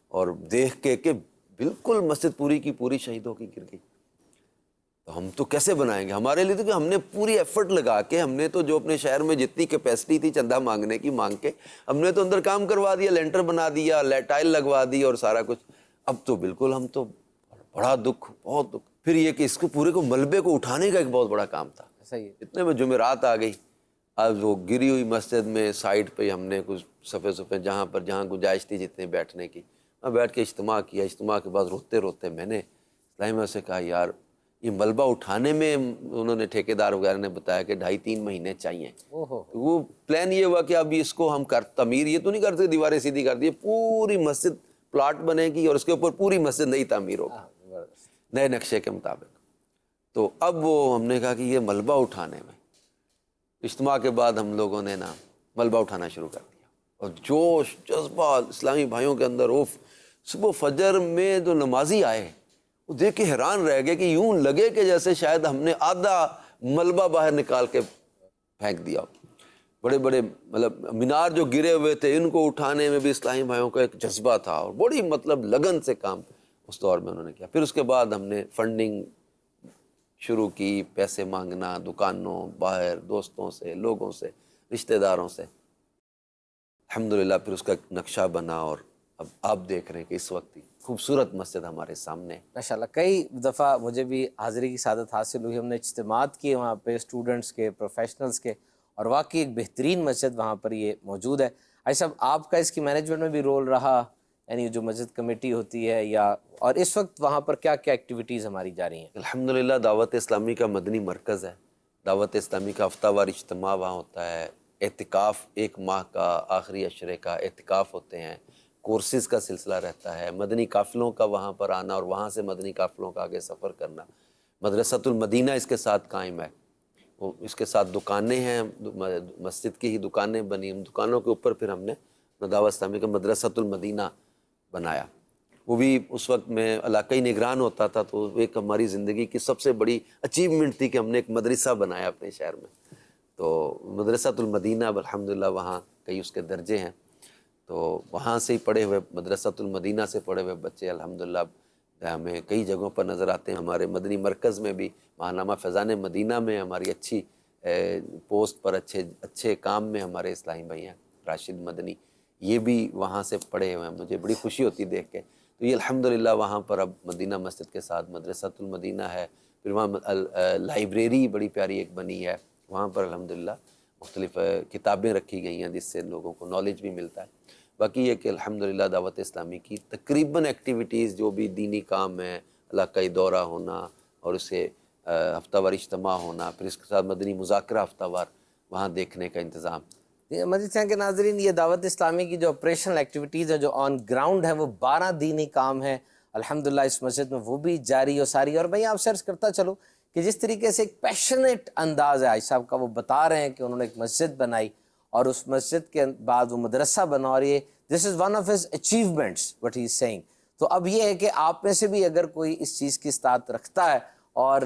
اور دیکھ کے کہ بالکل مسجد پوری کی پوری شہیدوں کی گر گئی. تو ہم تو کیسے بنائیں گے؟ ہمارے لیے تو کہ ہم نے پوری ایفرٹ لگا کے، ہم نے تو جو اپنے شہر میں جتنی کیپیسٹی تھی چندہ مانگنے کی مانگ کے ہم نے تو اندر کام کروا دیا، لینٹر بنا دیا، ٹائل لگوا دی اور سارا کچھ. اب تو بالکل ہم تو بڑا دکھ، بہت دکھ. پھر یہ کہ اس کو پورے کو ملبے کو اٹھانے کا ایک بہت بڑا کام تھا. صحیح. اتنے میں جمعرات آ گئی. اب وہ گری ہوئی مسجد میں سائڈ پہ ہم نے کچھ صفحے جہاں گنجائش تھی جتنے بیٹھنے کی، میں بیٹھ کے اجتماع کیا. اجتماع کے بعد روتے روتے میں نے اسلامیہ سے کہا یار یہ ملبہ اٹھانے میں انہوں نے ٹھیکیدار وغیرہ نے بتایا کہ 2.5-3 مہینے چاہیے. وہ پلان یہ ہوا کہ اب اس کو ہم تعمیر یہ تو نہیں کرتے دیواریں سیدھی کر دی، پوری مسجد پلاٹ بنے گی اور اس کے اوپر پوری مسجد نئی تعمیر ہوگی نئے نقشے کے مطابق. تو اب وہ ہم نے کہا کہ یہ ملبہ اٹھانے میں اجتماع کے بعد ہم لوگوں نے نا ملبہ اٹھانا شروع کر دیا، اور جوش جذبہ اسلامی بھائیوں کے اندر. صبح فجر میں جو نمازی آئے وہ دیکھ کے حیران رہ گئے کہ یوں لگے کہ جیسے شاید ہم نے آدھا ملبہ باہر نکال کے پھینک دیا. بڑے بڑے مطلب مینار جو گرے ہوئے تھے ان کو اٹھانے میں بھی اسلامی بھائیوں کا ایک جذبہ تھا، اور بڑی مطلب لگن سے کام اس دور میں انہوں نے کیا. پھر اس کے بعد ہم نے فنڈنگ شروع کی، پیسے مانگنا دکانوں، باہر دوستوں سے، لوگوں سے، رشتہ داروں سے. الحمدللہ پھر اس کا نقشہ بنا، اور اب آپ دیکھ رہے ہیں کہ اس وقت خوبصورت مسجد ہمارے سامنے. ماشاءاللہ کئی دفعہ مجھے بھی حاضری کی سعادت حاصل ہوئی، ہم نے اجتماعات کیے وہاں پہ اسٹوڈنٹس کے، پروفیشنلز کے، اور واقعی ایک بہترین مسجد وہاں پر یہ موجود ہے. ایسا آپ کا اس کی مینجمنٹ میں بھی رول رہا، یعنی جو مسجد کمیٹی ہوتی ہے، یا اور اس وقت وہاں پر کیا کیا ایکٹیویٹیز ہماری جاری ہیں؟ الحمدللہ دعوت اسلامی کا مدنی مرکز ہے. دعوت اسلامی کا ہفتہ وار اجتماع وہاں ہوتا ہے. اعتکاف 1 ماہ کا آخری عشرے کا اعتکاف ہوتے ہیں. کورسز کا سلسلہ رہتا ہے. مدنی قافلوں کا وہاں پر آنا اور وہاں سے مدنی قافلوں کا آگے سفر کرنا. مدرسۃ المدینہ اس کے ساتھ قائم ہے. وہ اس کے ساتھ دکانیں ہیں، مسجد کی ہی دکانیں بنی. ان دکانوں کے اوپر پھر ہم نے دعوت اسلامی کا مدرسۃ المدینہ بنایا. وہ بھی اس وقت میں علاقائی نگران ہوتا تھا، تو ایک ہماری زندگی کی سب سے بڑی اچیومنٹ تھی کہ ہم نے ایک مدرسہ بنایا اپنے شہر میں. تو مدرسۃ المدینہ الحمدللہ وہاں کئی اس کے درجے ہیں. تو وہاں سے ہی پڑھے ہوئے، مدرسۃ المدینہ سے پڑھے ہوئے بچے الحمدللہ ہمیں کئی جگہوں پر نظر آتے ہیں. ہمارے مدنی مرکز میں بھی ماہنامہ فیضان مدینہ میں ہماری اچھی پوسٹ پر اچھے کام میں ہمارے اسلامی بھائی ہیں. راشد مدنی یہ بھی وہاں سے پڑھے ہوئے ہیں. مجھے بڑی خوشی ہوتی دیکھ کے. تو یہ الحمدللہ وہاں پر اب مدینہ مسجد کے ساتھ مدرسۃ المدینہ ہے. پھر وہاں لائبریری بڑی پیاری ایک بنی ہے. وہاں پر الحمدللہ مختلف کتابیں رکھی گئی ہیں جس سے لوگوں کو نالج بھی ملتا ہے. باقی یہ کہ الحمدللہ دعوت اسلامی کی تقریباً ایکٹیویٹیز جو بھی دینی کام ہے، علاقائی دورہ ہونا اور اسے ہفتہ وار اجتماع ہونا، پھر اس کے ساتھ مدنی مذاکرہ ہفتہ وار وہاں دیکھنے کا انتظام. مزید چاہیں کہ ناظرین یہ دعوت اسلامی کی جو آپریشنل ایکٹیویٹیز ہیں جو آن گراؤنڈ ہے وہ 12 دینی کام ہیں الحمدللہ اس مسجد میں، وہ بھی جاری و ساری. اور میں آپ سے عرض کرتا چلوں کہ جس طریقے سے ایک پیشنیٹ انداز ہے عائشہ صاحب کا، وہ بتا رہے ہیں کہ انہوں نے ایک مسجد بنائی اور اس مسجد کے بعد وہ مدرسہ بنا، اور یہ this is one of his achievements what he is seeing. تو اب یہ ہے کہ آپ میں سے بھی اگر کوئی اس چیز کی استعداد رکھتا ہے اور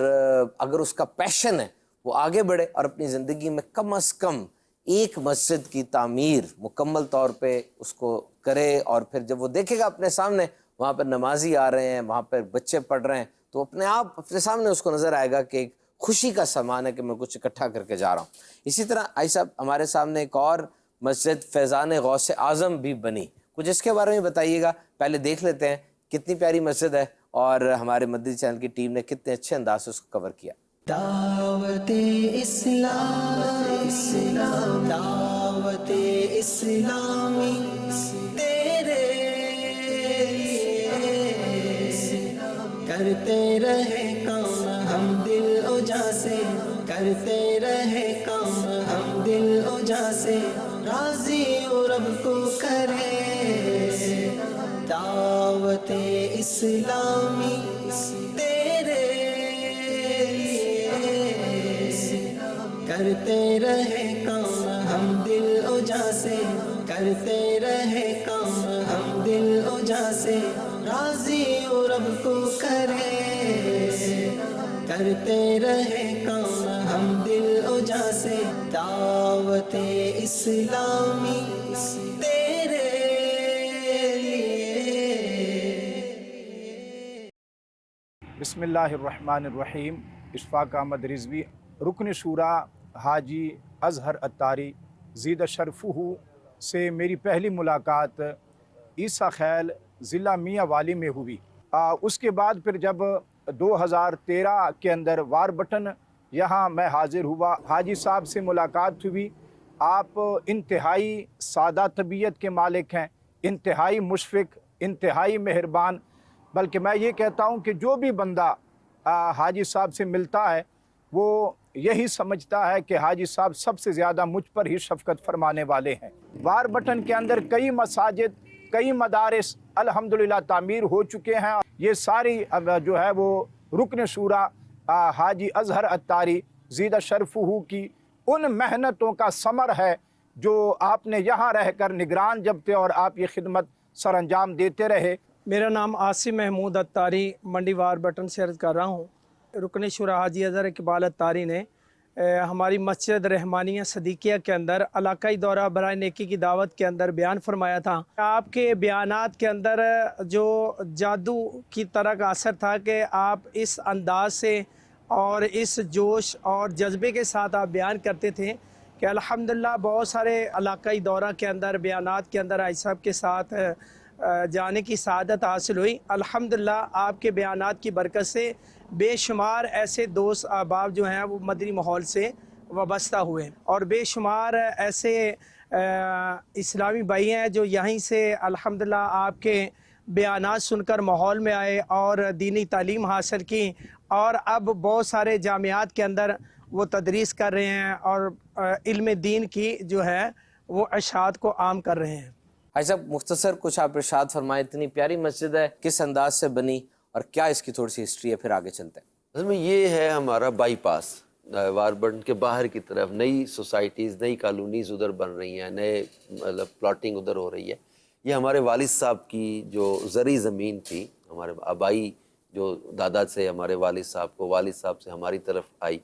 اگر اس کا پیشن ہے وہ آگے بڑھے اور اپنی زندگی میں کم از کم ایک مسجد کی تعمیر مکمل طور پہ اس کو کرے، اور پھر جب وہ دیکھے گا اپنے سامنے وہاں پر نمازی آ رہے ہیں، وہاں پر بچے پڑھ رہے ہیں، تو اپنے آپ اپنے سامنے اس کو نظر آئے گا کہ ایک خوشی کا سامان ہے کہ میں کچھ اکٹھا کر کے جا رہا ہوں. اسی طرح عائشہ صاحب ہمارے سامنے ایک اور مسجد فیضان غوث اعظم بھی بنی، کچھ اس کے بارے میں بتائیے گا. پہلے دیکھ لیتے ہیں کتنی پیاری مسجد ہے اور ہمارے مدنی چینل کی ٹیم نے کتنے اچھے انداز سے اس کو کور کیا. دعوت اسلام دعوت اسلامی تیرے کرتے رہے کام ہم دل اجا سے، کرتے رہے کام ہم دل اجا سے، راضی رب کو کرے. دعوت اسلامی تیرے کرتے رہے کام ہم دل اجا سے، کرتے رہے کام ہم دل اجا سے، راضی رب کو کرے. کرتے رہے کام ہم دل اجا سے، دعوت اسلامی تیرے لیے۔ بسم اللہ الرحمن الرحیم۔ اشفاق احمد رضوی، رکن شورا حاجی اظہر اتاری زید شرفہ سے میری پہلی ملاقات عیسیٰ خیل ضلع میاں والی میں ہوئی۔ اس کے بعد پھر جب 2013 کے اندر وار بٹن یہاں میں حاضر ہوا، حاجی صاحب سے ملاقات ہوئی۔ آپ انتہائی سادہ طبیعت کے مالک ہیں، انتہائی مشفق، انتہائی مہربان، بلکہ میں یہ کہتا ہوں کہ جو بھی بندہ حاجی صاحب سے ملتا ہے وہ یہی سمجھتا ہے کہ حاجی صاحب سب سے زیادہ مجھ پر ہی شفقت فرمانے والے ہیں۔ وار بٹن کے اندر کئی مساجد، کئی مدارس الحمدللہ تعمیر ہو چکے ہیں۔ یہ ساری جو ہے وہ رکن شورا حاجی اظہر اتاری زیدہ شرفہ کی ان محنتوں کا ثمر ہے جو آپ نے یہاں رہ کر نگران جب تھے اور آپ یہ خدمت سر انجام دیتے رہے۔ میرا نام عاصم محمود اتاری منڈی وار بٹن سے عرض کر رہا ہوں۔ رکن شورا حاجی اظہر اقبال اتاری نے ہماری مسجد رحمانیہ صدیقیہ کے اندر علاقائی دورہ برائے نیکی کی دعوت کے اندر بیان فرمایا تھا۔ آپ کے بیانات کے اندر جو جادو کی طرح کا اثر تھا کہ آپ اس انداز سے اور اس جوش اور جذبے کے ساتھ آپ بیان کرتے تھے کہ الحمدللہ بہت سارے علاقائی دورہ کے اندر بیانات کے اندر حاجی صاحب کے ساتھ جانے کی سعادت حاصل ہوئی۔ الحمدللہ آپ کے بیانات کی برکت سے بے شمار ایسے دوست احباب جو ہیں وہ مدنی ماحول سے وابستہ ہوئے، اور بے شمار ایسے اسلامی بھائی ہیں جو یہیں سے الحمدللہ آپ کے بیانات سن کر ماحول میں آئے اور دینی تعلیم حاصل کی، اور اب بہت سارے جامعات کے اندر وہ تدریس کر رہے ہیں اور علم دین کی جو ہے وہ اشاعت کو عام کر رہے ہیں۔ حاجی صاحب مختصر کچھ آپ ارشاد فرمائیں، اتنی پیاری مسجد ہے، کس انداز سے بنی اور کیا اس کی تھوڑی سی ہسٹری ہے، پھر آگے چلتے ہیں۔ اصل میں یہ ہے ہمارا بائی پاس، وار بٹن کے باہر کی طرف نئی سوسائٹیز، نئی کالونیز ادھر بن رہی ہیں، نئے مطلب پلاٹنگ ادھر ہو رہی ہے۔ یہ ہمارے والد صاحب کی جو زرعی زمین تھی، ہمارے آبائی جو دادا سے ہمارے والد صاحب کو، والد صاحب سے ہماری طرف آئی،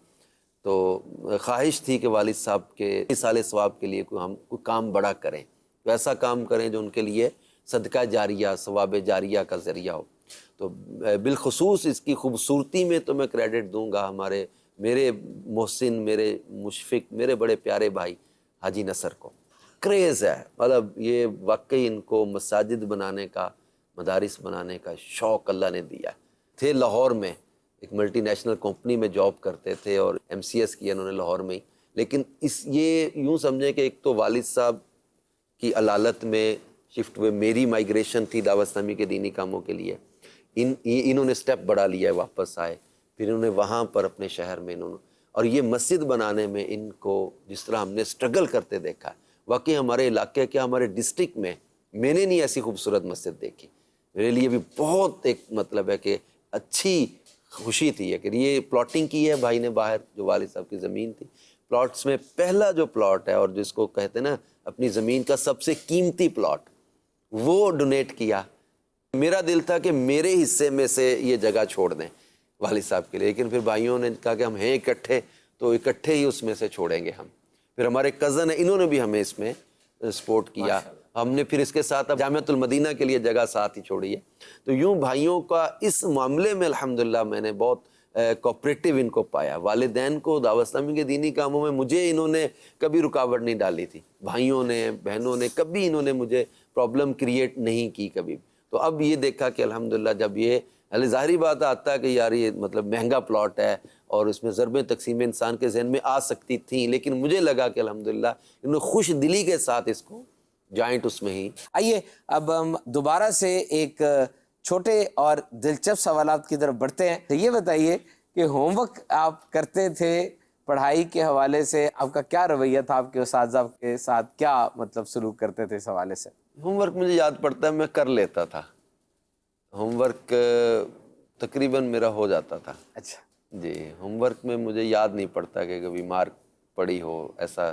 تو خواہش تھی کہ والد صاحب کے اصالِ ثواب کے لیے ہم کوئی کام بڑا کریں، تو ایسا کام کریں جو ان کے لیے صدقہ جاریہ، ثواب جاریہ کا ذریعہ ہو۔ تو بالخصوص اس کی خوبصورتی میں تو میں کریڈٹ دوں گا میرے محسن، میرے مشفق، میرے بڑے پیارے بھائی حاجی نصر کو۔ کریز ہے، مطلب یہ واقعی ان کو مساجد بنانے کا، مدارس بنانے کا شوق اللہ نے دیا ہے۔ تھے لاہور میں ایک ملٹی نیشنل کمپنی میں جاب کرتے تھے اور MCS کیا انہوں نے لاہور میں ہی، لیکن یہ یوں سمجھیں کہ ایک تو والد صاحب کی علالت میں شفٹ ہوئے، میری مائیگریشن تھی دعوت اسلامی کے دینی کاموں کے لیے، انہوں نے سٹیپ بڑھا لیا ہے، واپس آئے، پھر انہوں نے وہاں پر اپنے شہر میں اور یہ مسجد بنانے میں ان کو جس طرح ہم نے سٹرگل کرتے دیکھا ہے، واقعی ہمارے علاقے کے، ہمارے ڈسٹرکٹ میں میں نے نہیں ایسی خوبصورت مسجد دیکھی۔ میرے لیے بھی بہت ایک مطلب ہے کہ اچھی خوشی تھی کہ یہ پلاٹنگ کی ہے بھائی نے باہر، جو والد صاحب کی زمین تھی، پلاٹس میں پہلا جو پلاٹ ہے اور جس کو کہتے ہیں نا اپنی زمین کا سب سے قیمتی پلاٹ، وہ ڈونیٹ کیا۔ میرا دل تھا کہ میرے حصے میں سے یہ جگہ چھوڑ دیں والد صاحب کے لیے، لیکن پھر بھائیوں نے کہا کہ ہم ہیں اکٹھے تو اکٹھے ہی اس میں سے چھوڑیں گے ہم۔ پھر ہمارے کزن ہیں، انہوں نے بھی ہمیں اس میں سپورٹ کیا، ہم نے پھر اس کے ساتھ اب جامعۃ المدینہ کے لیے جگہ ساتھ ہی چھوڑی ہے۔ تو یوں بھائیوں کا اس معاملے میں الحمدللہ میں نے بہت کوپریٹیو ان کو پایا۔ والدین کو دعوت اسلامی کے دینی کاموں میں مجھے انہوں نے کبھی رکاوٹ نہیں ڈالی تھی، بھائیوں نے، بہنوں نے کبھی انہوں نے مجھے پرابلم کریٹ نہیں کی کبھی۔ تو اب یہ دیکھا کہ الحمدللہ جب یہ ظاہری بات آتا ہے کہ یار یہ مطلب مہنگا پلاٹ ہے اور اس میں ضربیں تقسیم انسان کے ذہن میں آ سکتی تھیں، لیکن مجھے لگا کہ الحمدللہ انہوں نے خوش دلی کے ساتھ اس کو جوائنٹ اس میں ہی۔ آئیے اب ہم دوبارہ سے ایک چھوٹے اور دلچسپ سوالات کی طرف بڑھتے ہیں۔ تو یہ بتائیے کہ ہوم ورک آپ کرتے تھے پڑھائی کے حوالے سے، آپ کا کیا رویہ تھا، آپ کے اساتذہ کے ساتھ کیا مطلب سلوک کرتے تھے اس حوالے سے؟ ہوم ورک مجھے یاد پڑتا ہے میں کر لیتا تھا، ہوم ورک تقریباً میرا ہو جاتا تھا۔ اچھا جی، ہوم ورک میں مجھے یاد نہیں پڑتا کہ کبھی مارک پڑی ہو، ایسا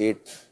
8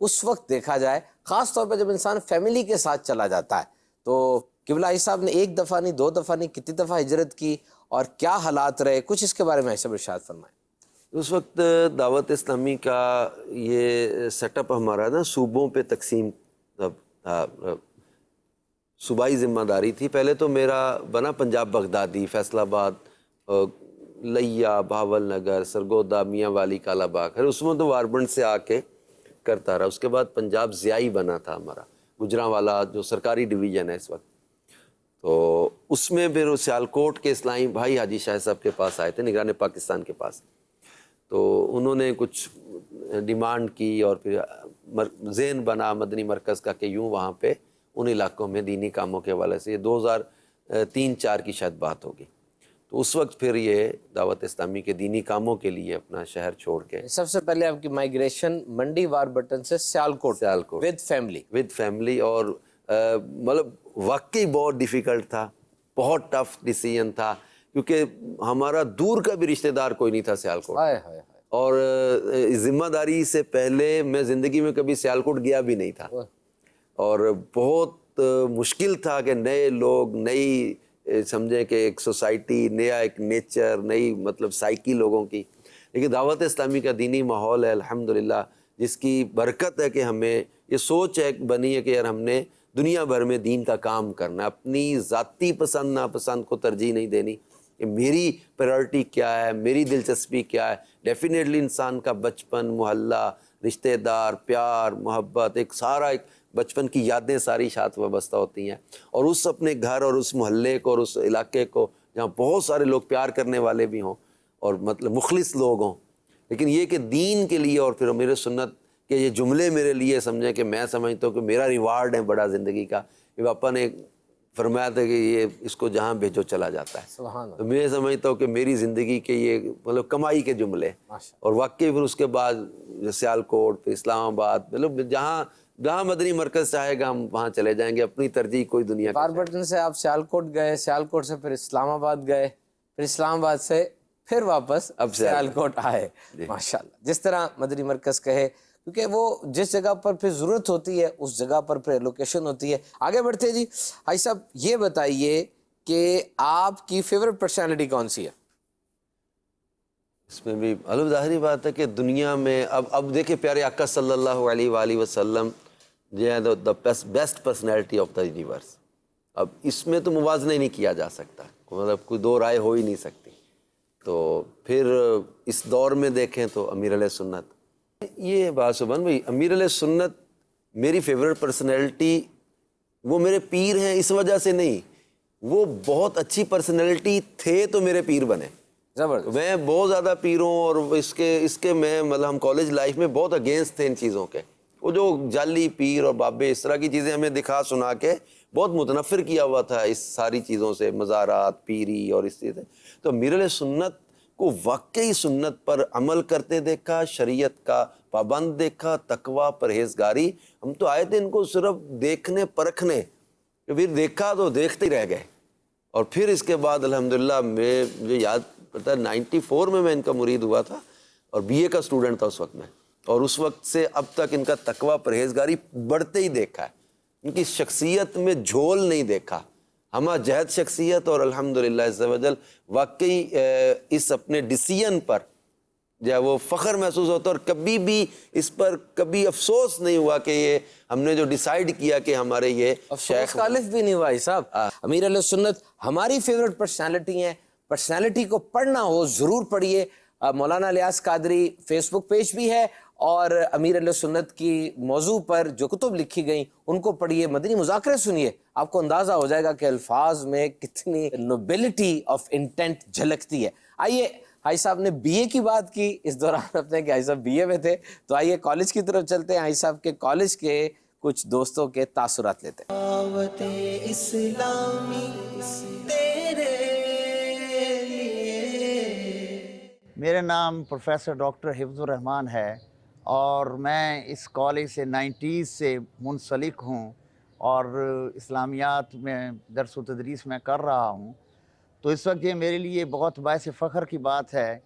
اس وقت دیکھا جائے، خاص طور پہ جب انسان فیملی کے ساتھ چلا جاتا ہے. تو قبلہ حاج صاحب نے ایک دفعہ نہیں، 2 دفعہ نہیں، کتنی دفعہ ہجرت کی اور کیا حالات رہے، کچھ اس کے بارے میں ایسا ارشاد فرمائیں. اس وقت دعوت اسلامی کا یہ سیٹ اپ ہمارا نا صوبوں پہ تقسیم تھا، صوبائی ذمہ داری تھی. پہلے تو میرا بنا پنجاب بغدادی، فیصل آباد، لیا، بہاول نگر، سرگودا، میاں والی، کالا باغ. پھر اس میں تو واربنڈ سے آ کے کرتا رہا. اس کے بعد پنجاب ضیائی بنا تھا ہمارا، گجرانوالا جو سرکاری ڈویژن ہے اس وقت. تو اس میں پھر سیالکوٹ کے اسلامی بھائی حاجی شاہ صاحب کے پاس آئے تھے، نگران پاکستان کے پاس. تو انہوں نے کچھ ڈیمانڈ کی اور پھر ذہن بنا مدنی مرکز کا کہ یوں وہاں پہ ان علاقوں میں دینی کاموں کے حوالے سے. یہ 2003-4 کی شاید بات ہوگی. تو اس وقت پھر یہ دعوت اسلامی کے دینی کاموں کے لیے اپنا شہر چھوڑ کے، سب سے پہلے آپ کی مائگریشن منڈی واربٹن سے سیالکوٹ ود فیملی. اور مطلب واقعی بہت ڈیفیکلٹ تھا، بہت ٹف ڈیسیجن تھا، کیونکہ ہمارا دور کا بھی رشتہ دار کوئی نہیں تھا سیالکوٹ. اور ذمہ داری سے پہلے میں زندگی میں کبھی سیالکوٹ گیا بھی نہیں تھا، اور بہت مشکل تھا کہ نئے لوگ، نئی سمجھیں کہ ایک سوسائٹی، نیا ایک نیچر، نئی مطلب سائیکی لوگوں کی. لیکن دعوت اسلامی کا دینی ماحول ہے الحمدللہ، جس کی برکت ہے کہ ہمیں یہ سوچ ہے بنی ہے کہ یار ہم نے دنیا بھر میں دین کا کام کرنا ہے. اپنی ذاتی پسند ناپسند کو ترجیح نہیں دینی کہ میری پرائرٹی کیا ہے، میری دلچسپی کیا ہے. ڈیفینیٹلی انسان کا بچپن، محلہ، رشتہ دار، پیار، محبت، ایک سارا ایک بچپن کی یادیں ساری ساتھ وابستہ ہوتی ہیں. اور اس اپنے گھر اور اس محلے کو اور اس علاقے کو جہاں بہت سارے لوگ پیار کرنے والے بھی ہوں اور مطلب مخلص لوگ ہوں. لیکن یہ کہ دین کے لیے اور پھر میرے سنت کے یہ جملے میرے لیے سمجھیں کہ میں سمجھتا ہوں کہ میرا ریوارڈ ہے بڑا زندگی کا. یہ پاپا نے فرمایا تھا کہ یہ اس کو جہاں بھیجو چلا جاتا ہے. تو میں سمجھتا ہوں کہ میری زندگی کے یہ مطلب کمائی کے جملے. اور واقعی پھر اس کے بعد سیالکوٹ، پھر اسلام آباد، مطلب جہاں مدنی مرکز چاہے گا ہم وہاں چلے جائیں گے. اپنی ترجیح کوئی دنیا کا. واربٹن سے آپ سیالکوٹ گئے، سیالکوٹ سے پھر اسلام آباد گئے، پھر اسلام آباد سے پھر واپس اب سیالکوٹ آئے. ماشاءاللہ، جس طرح مدنی مرکز کہے، کیونکہ وہ جس جگہ پر پھر ضرورت ہوتی ہے اس جگہ پر پھر لوکیشن ہوتی ہے. آگے بڑھتے جی. حاجی صاحب یہ بتائیے کہ آپ کی فیورٹ پرسنالٹی کون سی ہے؟ اس میں بھی ظاہری بات ہے کہ دنیا میں اب دیکھیں پیارے آقا صلی اللہ علیہ وآلہ وسلم جو ہے the best personality of the universe. اب اس میں تو موازنہ ہی نہیں کیا جا سکتا، مطلب کوئی دو رائے ہو ہی نہیں سکتی. تو پھر اس دور میں دیکھیں تو امیر علیہ سنت، یہ بات سبحان بھائی، امیر علیہ سنت میری فیورٹ پرسنالٹی. وہ میرے پیر ہیں اس وجہ سے نہیں، وہ بہت اچھی پرسنالٹی تھے تو میرے پیر بنے. میں بہت زیادہ پیروں اور اس کے میں مطلب ہم کالج لائف میں بہت اگینسٹ تھے ان چیزوں کے. وہ جو جعلی پیر اور بابے اس طرح کی چیزیں ہمیں دکھا سنا کے بہت متنفر کیا ہوا تھا اس ساری چیزوں سے، مزارات، پیری اور اس چیزیں. تو امیر علیہ سنت کو واقعی سنت پر عمل کرتے دیکھا، شریعت کا پابند دیکھا، تقوی، پرہیزگاری. ہم تو آئے تھے ان کو صرف دیکھنے پرکھنے، پھر دیکھا تو دیکھتے ہی رہ گئے. اور پھر اس کے بعد الحمدللہ مجھے یاد پڑتا ہے 94 میں ان کا مرید ہوا تھا اور BA کا اسٹوڈنٹ تھا اس وقت میں. اور اس وقت سے اب تک ان کا تقوی، پرہیزگاری بڑھتے ہی دیکھا ہے. ان کی شخصیت میں جھول نہیں دیکھا، ہمہ جہد شخصیت. اور الحمدللہ عز و جل واقعی اس اپنے ڈیسیجن پر جو ہے وہ فخر محسوس ہوتا ہے، اور کبھی بھی اس پر کبھی افسوس نہیں ہوا کہ یہ ہم نے جو ڈیسائیڈ کیا کہ ہمارے یہ شیخ خالف بھی نہیں ہوا. صاحب امیر علیہ سنت ہماری فیورٹ پرسنالٹی ہیں. پرسنالٹی کو پڑھنا ہو ضرور پڑھیے. مولانا الیاس قادری فیس بک پیج بھی ہے، اور امیر علیہ سنت کی موضوع پر جو کتب لکھی گئیں ان کو پڑھیے، مدنی مذاکرے سنیے. آپ کو اندازہ ہو جائے گا کہ الفاظ میں کتنی نوبلٹی آف انٹینٹ جھلکتی ہے. آئیے، حاجی صاحب نے BA کی بات کی اس دوران اپنے کہ حاجی صاحب BA میں تھے، تو آئیے کالج کی طرف چلتے ہیں. حاجی صاحب کے کالج کے کچھ دوستوں کے تاثرات لیتے ہیں. دعوت اسلامی تیرے لیے. میرا نام پروفیسر ڈاکٹر حفظ الرحمان ہے اور میں اس کالج سے 90s سے منسلک ہوں اور اسلامیات میں درس و تدریس میں کر رہا ہوں. تو اس وقت یہ میرے لیے بہت باعث فخر کی بات ہے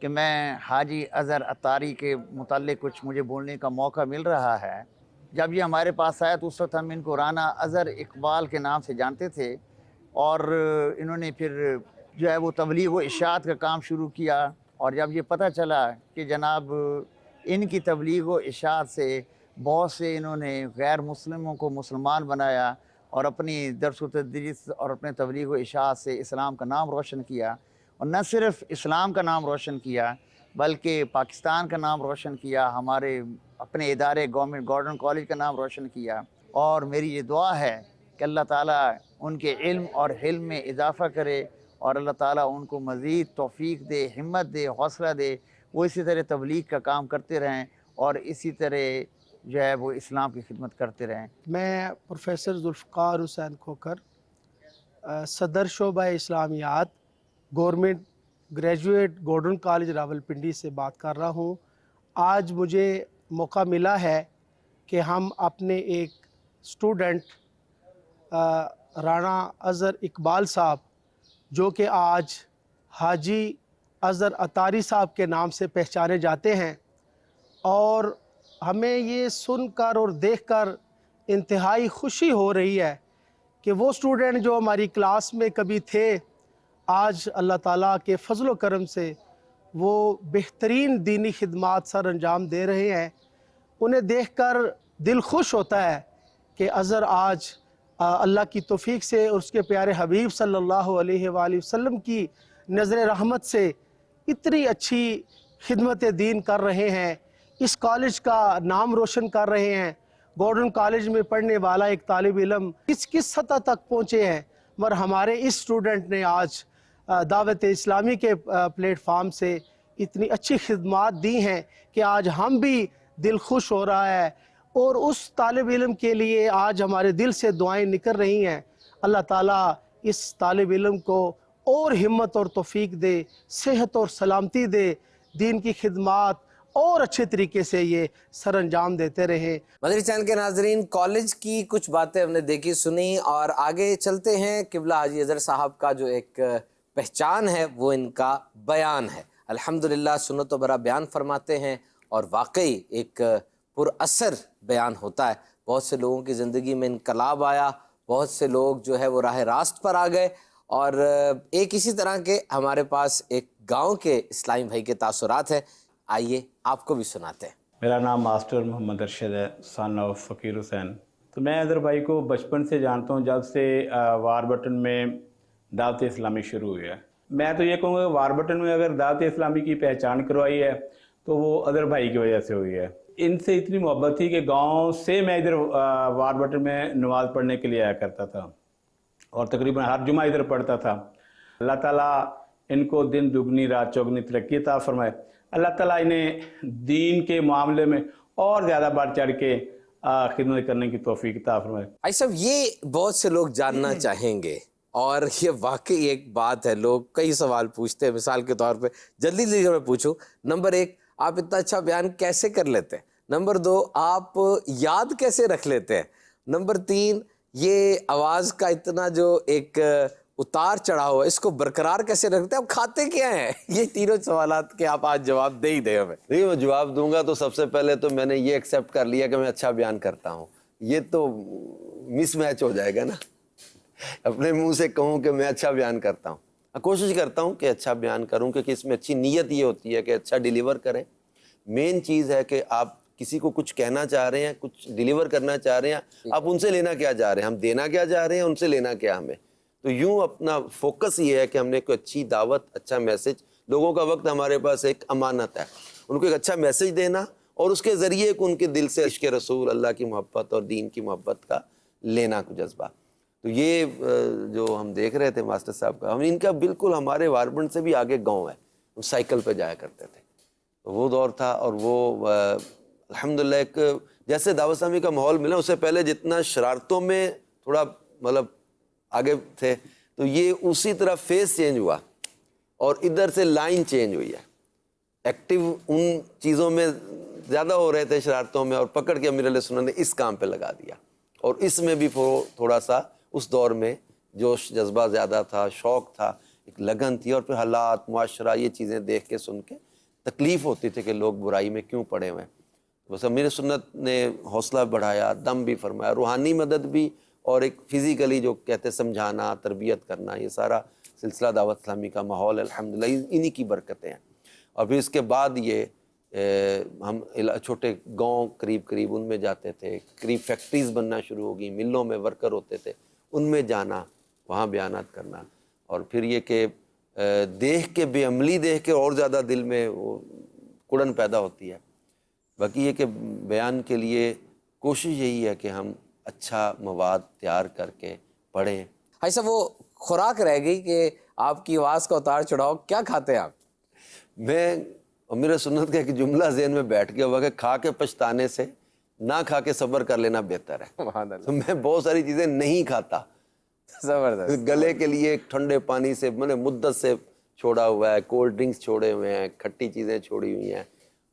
کہ میں حاجی اظہر عطاری کے متعلق کچھ مجھے بولنے کا موقع مل رہا ہے۔ جب یہ ہمارے پاس آیا تو اس وقت ہم ان کو رانا اظہر اقبال کے نام سے جانتے تھے، اور انہوں نے پھر جو ہے وہ تبلیغ و اشاعت کا کام شروع کیا، اور جب یہ پتہ چلا کہ جناب ان کی تبلیغ و اشاعت سے بہت سے انہوں نے غیر مسلموں کو مسلمان بنایا اور اپنی درس و تدریس اور اپنے تبلیغ و اشاعت سے اسلام کا نام روشن کیا، اور نہ صرف اسلام کا نام روشن کیا بلکہ پاکستان کا نام روشن کیا، ہمارے اپنے ادارے گورنمنٹ گارڈن کالج کا نام روشن کیا۔ اور میری یہ دعا ہے کہ اللہ تعالیٰ ان کے علم اور حلم میں اضافہ کرے، اور اللہ تعالیٰ ان کو مزید توفیق دے، ہمت دے، حوصلہ دے، وہ اسی طرح تبلیغ کا کام کرتے رہیں اور اسی طرح جو ہے وہ اسلام کی خدمت کرتے رہیں۔ میں پروفیسر ذوالفقار حسین کھوکھر، صدر شعبہ اسلامیات، government graduate Gordon college Rawalpindi سے بات کر رہا ہوں۔ آج مجھے موقع ملا ہے کہ ہم اپنے ایک اسٹوڈنٹ رانا اظہر اقبال صاحب، جو کہ آج حاجی اظہر عطاری صاحب کے نام سے پہچانے جاتے ہیں، اور ہمیں یہ سن کر اور دیکھ کر انتہائی خوشی ہو رہی ہے کہ وہ اسٹوڈنٹ جو ہماری کلاس میں کبھی تھے، آج اللہ تعالیٰ کے فضل و کرم سے وہ بہترین دینی خدمات سر انجام دے رہے ہیں۔ انہیں دیکھ کر دل خوش ہوتا ہے کہ اظہر آج اللہ کی توفیق سے اور اس کے پیارے حبیب صلی اللہ علیہ وآلہ وسلم کی نظر رحمت سے اتنی اچھی خدمت دین کر رہے ہیں، اس کالج کا نام روشن کر رہے ہیں۔ گورڈن کالج میں پڑھنے والا ایک طالب علم کس سطح تک پہنچے ہیں، مگر ہمارے اس اسٹوڈنٹ نے آج دعوت اسلامی کے پلیٹ فارم سے اتنی اچھی خدمات دی ہیں کہ آج ہم بھی دل خوش ہو رہا ہے، اور اس طالب علم کے لیے آج ہمارے دل سے دعائیں نکل رہی ہیں۔ اللہ تعالیٰ اس طالب علم کو اور ہمت اور توفیق دے، صحت اور سلامتی دے، دین کی خدمات اور اچھے طریقے سے یہ سر انجام دیتے رہیں۔ مدنی چینل کے ناظرین، کالج کی کچھ باتیں ہم نے دیکھی سنی، اور آگے چلتے ہیں۔ قبلہ حاجی اظہر صاحب کا جو ایک پہچان ہے وہ ان کا بیان ہے۔ الحمدللہ سنت و برا بیان فرماتے ہیں، اور واقعی ایک پر اثر بیان ہوتا ہے۔ بہت سے لوگوں کی زندگی میں انقلاب آیا، بہت سے لوگ جو ہے وہ راہ راست پر آ گئے، اور ایک اسی طرح کے ہمارے پاس ایک گاؤں کے اسلامی بھائی کے تاثرات ہیں، آئیے آپ کو بھی سناتے ہیں۔ میرا نام ماسٹر محمد ارشد ہے، سن آف فقیر حسین۔ تو میں اظہر بھائی کو بچپن سے جانتا ہوں، جب سے وار بٹن میں دعوت اسلامی شروع ہوئی ہے۔ میں تو یہ کہوں گا کہ وار بٹن میں اگر دعوت اسلامی کی پہچان کروائی ہے تو وہ اظہر بھائی کی وجہ سے ہوئی ہے۔ ان سے اتنی محبت تھی کہ گاؤں سے میں ادھر وار بٹن میں نماز پڑھنے کے لیے آیا کرتا تھا، اور تقریباً ہر جمعہ ادھر پڑھتا تھا۔ اللہ تعالیٰ ان کو دن دگنی رات چوگنی ترقی عطا فرمائے۔ اللہ تعالیٰ انہیں دین کے معاملے میں اور زیادہ بڑھ چڑھ کے خدمت کرنے کی توفیق عطا فرمائے۔ بھائی صاحب، یہ بہت سے لوگ جاننا چاہیں گے، اور یہ واقعی ایک بات ہے، لوگ کئی سوال پوچھتے ہیں۔ مثال کے طور پہ جلدی جلدی میں پوچھوں، نمبر 1، آپ اتنا اچھا بیان کیسے کر لیتے ہیں؟ نمبر 2، آپ یاد کیسے رکھ لیتے ہیں؟ نمبر 3، یہ آواز کا اتنا جو ایک اتار چڑھاؤ ہے، اس کو برقرار کیسے رکھتے ہیں؟ آپ کھاتے کیا ہیں؟ یہ تینوں سوالات کے آپ آج جواب دے ہی دیں ہمیں۔ دیکھیے، میں جواب دوں گا تو سب سے پہلے تو میں نے یہ ایکسیپٹ کر لیا کہ میں اچھا بیان کرتا ہوں۔ یہ تو مس میچ ہو جائے گا نا، اپنے منہ سے کہوں کہ میں اچھا بیان کرتا ہوں۔ کوشش کرتا ہوں کہ اچھا بیان کروں، کیونکہ اس میں اچھی نیت یہ ہوتی ہے کہ اچھا ڈیلیور کریں۔ مین چیز ہے کہ آپ کسی کو کچھ کہنا چاہ رہے ہیں، کچھ ڈیلیور کرنا چاہ رہے ہیں، آپ ان سے لینا کیا چاہ رہے ہیں، ہم دینا کیا چاہ رہے ہیں، ان سے لینا کیا ہمیں۔ تو یوں اپنا فوکس یہ ہے کہ ہم نے کوئی اچھی دعوت، اچھا میسج، لوگوں کا وقت ہمارے پاس ایک امانت ہے، ان کو ایک اچھا میسج دینا، اور اس کے ذریعے ان کے دل سے عشق رسول، اللہ کی محبت اور دین کی محبت کا لینا کو جذبہ۔ تو یہ جو ہم دیکھ رہے تھے ماسٹر صاحب کا، ہم ان کا بالکل ہمارے واربنڈ سے بھی آگے گاؤں ہے، ہم سائیکل پہ جایا کرتے تھے۔ تو وہ دور تھا، اور وہ الحمدللہ ایک جیسے دعوت اسلامی کا ماحول ملا، اس سے پہلے جتنا شرارتوں میں تھوڑا مطلب آگے تھے، تو یہ اسی طرح فیس چینج ہوا، اور ادھر سے لائن چینج ہوئی ہے۔ ایکٹیو ان چیزوں میں زیادہ ہو رہے تھے، شرارتوں میں، اور پکڑ کے امیر علیہ سنت نے اس کام پہ لگا دیا، اور اس میں بھی تھوڑا سا اس دور میں جوش جذبہ زیادہ تھا، شوق تھا، ایک لگن تھی، اور پھر حالات، معاشرہ، یہ چیزیں دیکھ کے سن کے تکلیف ہوتی تھی کہ لوگ برائی میں کیوں پڑے ہوئے ہیں. بس امیر سنت نے حوصلہ بڑھایا, دم بھی فرمایا, روحانی مدد بھی, اور ایک فزیکلی جو کہتے سمجھانا, تربیت کرنا, یہ سارا سلسلہ دعوت اسلامی کا ماحول الحمدللہ انہی کی برکتیں ہیں. اور پھر اس کے بعد یہ ہم چھوٹے گاؤں قریب ان میں جاتے تھے, قریب فیکٹریز بننا شروع ہو گئی, ملوں میں ورکر ہوتے تھے, ان میں جانا, وہاں بیانات کرنا. اور پھر یہ کہ دیکھ کے, بے عملی دیکھ کے اور زیادہ دل میں وہ کڑن پیدا ہوتی ہے. باقی یہ کہ بیان کے لیے کوشش یہی ہے کہ ہم اچھا مواد تیار کر کے پڑھیں. بھائی صاحب وہ خوراک رہ گئی کہ آپ کی آواز کا اتار چڑھاؤ, کیا کھاتے ہیں آپ؟ میں امیر سنت کا ایک جملہ ذہن میں بیٹھ گیا ہوا کہ کھا کے پچھتانے سے نہ کھا کے صبر کر لینا بہتر ہے. تو میں بہت ساری چیزیں نہیں کھاتا, زبردست. گلے کے لیے ٹھنڈے پانی سے میں نے مدت سے چھوڑا ہوا ہے, کولڈ ڈرنکس چھوڑے ہوئے ہیں, کھٹی چیزیں چھوڑی ہوئی ہیں.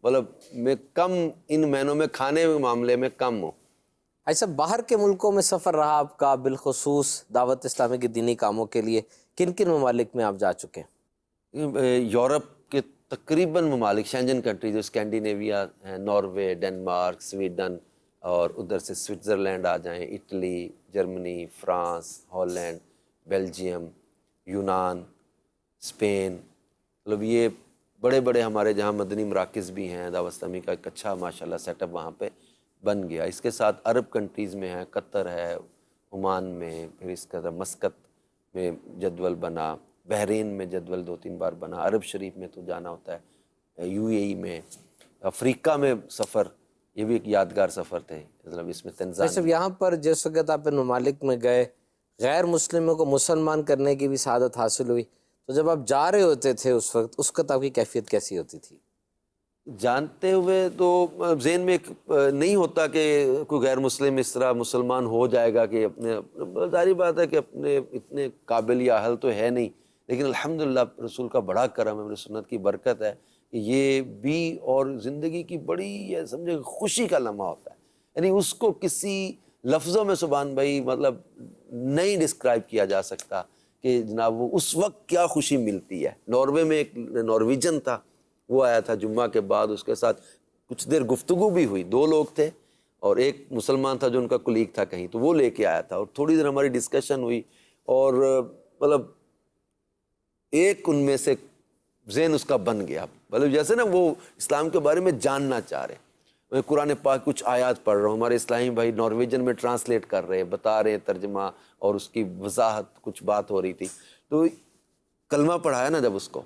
مطلب میں کم ان مہینوں میں کھانے کے معاملے میں کم ہوں. ایسا باہر کے ملکوں میں سفر رہا آپ کا, بالخصوص دعوت اسلامی کے دینی کاموں کے لیے, کن کن ممالک میں آپ جا چکے ہیں؟ یورپ کے تقریباً ممالک, شینجن کنٹریز جو اسکینڈینیویا ہیں, ناروے, ڈنمارک, سویڈن, اور ادھر سے سوئٹزرلینڈ آ جائیں, Italy, Germany, France, Holland, Belgium, یونان, اسپین. مطلب یہ بڑے بڑے ہمارے جہاں مدنی مراکز بھی ہیں, دعوت اسلامی کا ایک اچھا ماشاءاللہ سیٹ اپ وہاں پہ بن گیا. اس کے ساتھ عرب کنٹریز میں ہیں, قطر ہے, عمان میں, پھر اس کا مسقط میں جدول بنا, بحرین میں جدول 2-3 بار بنا, عرب شریف میں تو جانا ہوتا ہے, UAE میں, افریقہ میں سفر, یہ بھی ایک یادگار سفر تھے. مطلب اس میں تنزانیہ. صرف یہاں پر جس وقت آپ ان ممالک میں گئے, غیر مسلموں کو مسلمان کرنے کی بھی سعادت حاصل ہوئی, تو جب آپ جا رہے ہوتے تھے اس وقت آپ کی کیفیت کیسی ہوتی تھی؟ جانتے ہوئے تو ذہن میں ایک نہیں ہوتا کہ کوئی غیر مسلم اس طرح مسلمان ہو جائے گا کہ اپنے, ظاہری بات ہے کہ اپنے اتنے قابل یا اہل تو ہے نہیں, لیکن الحمدللہ رسول کا بڑا کرم ہے, میرے سنت کی برکت ہے کہ یہ بھی اور زندگی کی بڑی یہ سمجھے خوشی کا لمحہ ہوتا ہے. یعنی اس کو کسی لفظوں میں سبحان بھائی مطلب نہیں ڈسکرائب کیا جا سکتا کہ جناب وہ اس وقت کیا خوشی ملتی ہے. ناروے میں ایک نارویجن تھا, وہ آیا تھا جمعہ کے بعد, اس کے ساتھ کچھ دیر گفتگو بھی ہوئی, 2 لوگ تھے اور ایک مسلمان تھا جو ان کا کلیگ تھا کہیں, تو وہ لے کے آیا تھا, اور تھوڑی دیر ہماری ڈسکشن ہوئی, اور مطلب ایک ان میں سے ذہن اس کا بن گیا, مطلب جیسے نا وہ اسلام کے بارے میں جاننا چاہ رہے. میں قرآن پاک کچھ آیات پڑھ رہا ہوں, ہمارے اسلامی بھائی نارویجن میں ٹرانسلیٹ کر رہے ہیں, بتا رہے ہیں ترجمہ اور اس کی وضاحت, کچھ بات ہو رہی تھی, تو کلمہ پڑھایا نا جب اس کو,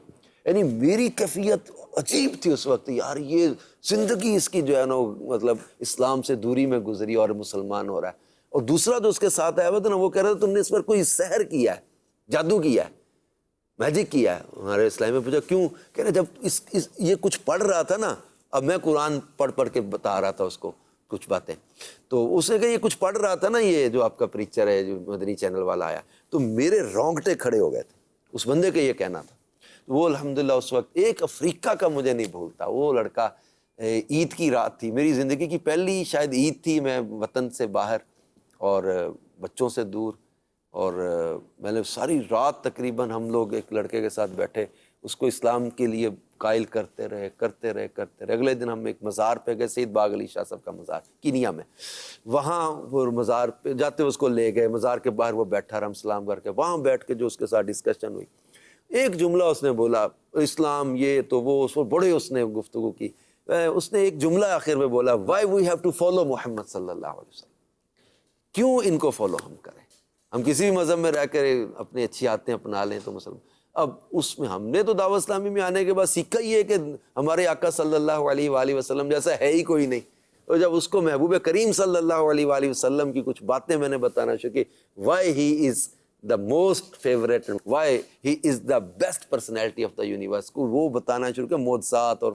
یعنی میری کیفیت عجیب تھی اس وقت, یار یہ زندگی اس کی جو ہے نا مطلب اسلام سے دوری میں گزری اور مسلمان ہو رہا ہے. اور دوسرا جو اس کے ساتھ آیا ہوا تھا نا, وہ کہہ رہا تھا تم نے اس پر کوئی سحر کیا ہے, جادو کیا ہے, میجک کیا ہے. ہمارے اسلام میں پوچھا کیوں, کہہ رہے جب یہ کچھ پڑھ رہا تھا نا, اب میں قرآن پڑھ کے بتا رہا تھا اس کو کچھ باتیں, تو اس نے کہا یہ کچھ پڑھ رہا تھا نا, یہ جو آپ کا پریچر ہے جو مدنی چینل والا آیا, تو میرے رونگٹے کھڑے ہو گئے تھے. اس بندے کا یہ کہنا تھا. وہ الحمدللہ اس وقت ایک افریقہ کا مجھے نہیں بھولتا, وہ لڑکا, عید کی رات تھی, میری زندگی کی پہلی شاید عید تھی, میں وطن سے باہر اور بچوں سے دور, اور میں نے ساری رات تقریباً ہم لوگ ایک لڑکے کے ساتھ بیٹھے, اس کو اسلام کے لیے قائل کرتے رہے. اگلے دن ہم ایک مزار پہ گئے, سید باغ علی شاہ صاحب کا مزار کینیا میں, وہاں وہ مزار پہ جاتے اس کو لے گئے, مزار کے باہر وہ بیٹھا رہا, ہم سلام کر کے وہاں بیٹھ کے جو اس کے ساتھ ڈسکشن ہوئی, ایک جملہ اس نے بولا, اسلام یہ تو وہ, اس پر بڑے اس نے گفتگو کی. اس نے ایک جملہ آخر میں بولا, why we have to follow Muhammad صلی اللہ علیہ وسلم, کیوں ان کو فالو ہم کریں, ہم کسی بھی مذہب میں رہ کر اپنی اچھی عادتیں اپنا لیں تو مسلمان. اب اس میں ہم نے تو دعوت اسلامی میں آنے کے بعد سیکھا ہی ہے کہ ہمارے آقا صلی اللہ علیہ وآلہ وسلم جیسا ہے ہی کوئی نہیں, اور جب اس کو محبوب کریم صلی اللہ علیہ وآلہ وسلم کی کچھ باتیں میں نے بتانا شروع کی, why he is the most favorite and why he is the best personality of the universe, کو وہ بتانا شروع کیا, معجزات, اور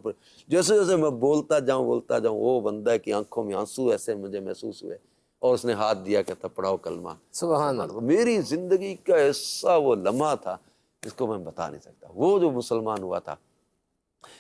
جیسے جیسے میں بولتا جاؤں وہ بندہ کی آنکھوں میں آنسو ایسے مجھے محسوس ہوئے, اور اس نے ہاتھ دیا, کہتا پڑھاؤ کلمہ. سبحان اللہ. میری زندگی کا ایسا وہ لمحہ تھا اس کو میں بتا نہیں سکتا, وہ جو مسلمان ہوا تھا.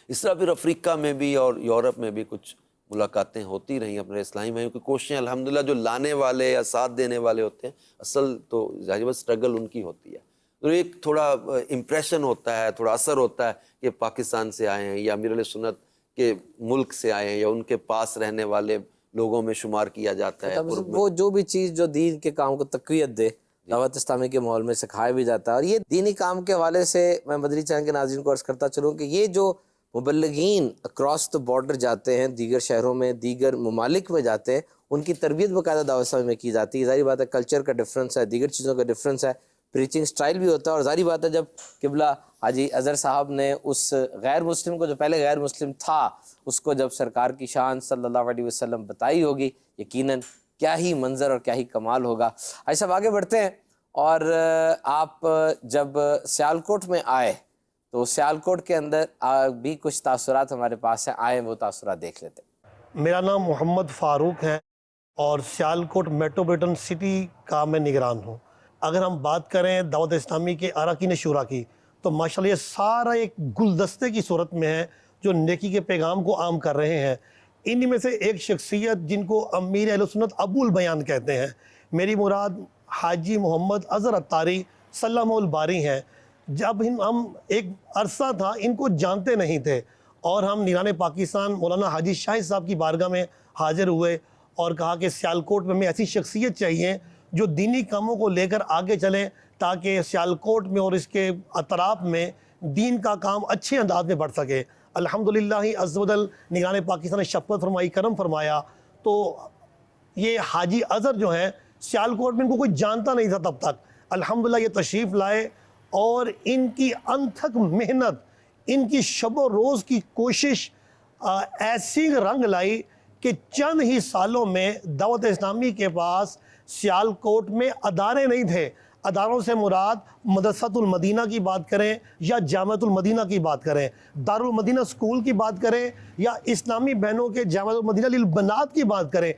اس طرح پھر افریقہ میں بھی اور یورپ میں بھی کچھ ملاقاتیں ہوتی رہیں اپنے اسلامی بھائیوں کی. کوششیں الحمدللہ جو لانے والے یا ساتھ دینے والے ہوتے ہیں, اصل تو ظاہر بات اسٹرگل ان کی ہوتی ہے. تو ایک تھوڑا امپریشن ہوتا ہے، تھوڑا اثر ہوتا ہے کہ پاکستان سے آئے ہیں یا امیر علیہ سنت کے ملک سے آئے ہیں یا ان کے پاس رہنے والے لوگوں میں شمار کیا جاتا ہے. وہ جو بھی چیز جو دین کے کام کو تقویت دے دعوت اسلامی کے ماحول میں سکھایا بھی جاتا ہے. اور یہ دینی کام کے حوالے سے میں مدنی چینل کے ناظرین کو عرض کرتا چلوں کہ یہ جو مبلغین اکراس دا بارڈر جاتے ہیں، دیگر شہروں میں، دیگر ممالک میں جاتے ہیں، ان کی تربیت باقاعدہ دعوت اسلامی میں کی جاتی ہے. ظاہری بات ہے کلچر کا ڈفرینس ہے، دیگر چیزوں کا ڈفرینس ہے، پریچنگ سٹائل بھی ہوتا ہے. اور ظاہری بات ہے جب قبلہ حاجی اظہر صاحب نے اس غیر مسلم کو، جو پہلے غیر مسلم تھا، اس کو جب سرکار کی شان صلی اللہ علیہ وسلم بتائی ہوگی، یقیناً کیا ہی منظر اور کیا ہی کمال ہوگا. حاجی صاحب آگے بڑھتے ہیں. اور آپ جب سیالکوٹ میں آئے تو سیالکوٹ کے اندر بھی کچھ تاثرات ہمارے پاس ہیں، آئیں وہ تاثرات دیکھ لیتے ہیں. میرا نام محمد فاروق ہے اور سیالکوٹ میٹروپولیٹن سٹی کا میں نگران ہوں. اگر ہم بات کریں دعوت اسلامی کے اراکین شورا کی تو ماشاءاللہ یہ سارا ایک گلدستے کی صورت میں ہے جو نیکی کے پیغام کو عام کر رہے ہیں. انہی میں سے ایک شخصیت جن کو امیر اہل سنت ابو البیان کہتے ہیں، میری مراد حاجی محمد اظہر اتاری سلم الباری ہیں. جب ہم ایک عرصہ تھا ان کو جانتے نہیں تھے اور ہم نگران پاکستان مولانا حاجی شاہد صاحب کی بارگاہ میں حاضر ہوئے اور کہا کہ سیالکوٹ میں ہمیں ایسی شخصیت چاہیے جو دینی کاموں کو لے کر آگے چلیں تاکہ سیالکوٹ میں اور اس کے اطراف میں دین کا کام اچھے انداز میں بڑھ سکے. الحمدللہ عز و جل نگران پاکستان نے شفقت فرمائی، کرم فرمایا. تو یہ حاجی اظہر جو ہیں سیالکوٹ میں ان کو کوئی جانتا نہیں تھا تب تک. الحمدللہ یہ تشریف لائے اور ان کی انتھک محنت، ان کی شب و روز کی کوشش ایسی رنگ لائی کہ چند ہی سالوں میں دعوت اسلامی کے پاس سیالکوٹ میں ادارے نہیں تھے. اداروں سے مراد مدرسۃ المدینہ کی بات کریں یا جامعۃ المدینہ کی بات کریں، دارالمدینہ اسکول کی بات کریں یا اسلامی بہنوں کے جامعۃ المدینہ للبنات کی بات کریں،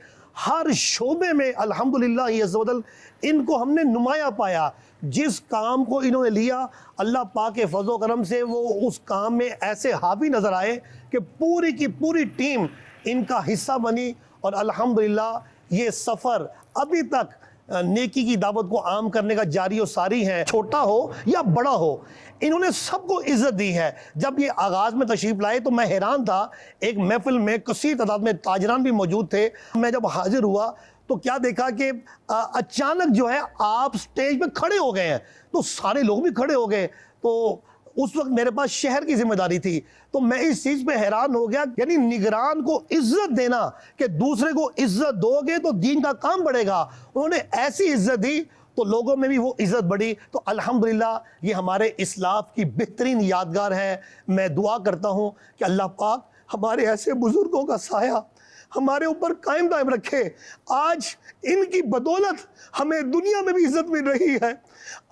ہر شعبے میں الحمدللہ عز و جل ان کو ہم نے نمایاں پایا. جس کام کو انہوں نے لیا اللہ پاک کے فضل و کرم سے وہ اس کام میں ایسے حاوی نظر آئے کہ پوری کی پوری ٹیم ان کا حصہ بنی. اور الحمدللہ یہ سفر ابھی تک نیکی کی دعوت کو عام کرنے کا جاری و ساری ہے. چھوٹا ہو یا بڑا ہو انہوں نے سب کو عزت دی ہے. جب یہ آغاز میں تشریف لائے تو میں حیران تھا، ایک محفل میں کثیر تعداد میں تاجران بھی موجود تھے. میں جب حاضر ہوا تو کیا دیکھا کہ اچانک جو ہے آپ سٹیج پہ کھڑے ہو گئے ہیں تو سارے لوگ بھی کھڑے ہو گئے. تو اس وقت میرے پاس شہر کی ذمہ داری تھی تو میں اس چیز پہ حیران ہو گیا. یعنی نگران کو عزت دینا کہ دوسرے کو عزت دو گے تو دین کا کام بڑھے گا. انہوں نے ایسی عزت دی تو لوگوں میں بھی وہ عزت بڑھی. تو الحمدللہ یہ ہمارے اسلاف کی بہترین یادگار ہے. میں دعا کرتا ہوں کہ اللہ پاک ہمارے ایسے بزرگوں کا سایہ ہمارے اوپر قائم دائم رکھے. آج ان کی بدولت ہمیں دنیا میں بھی عزت مل رہی ہے.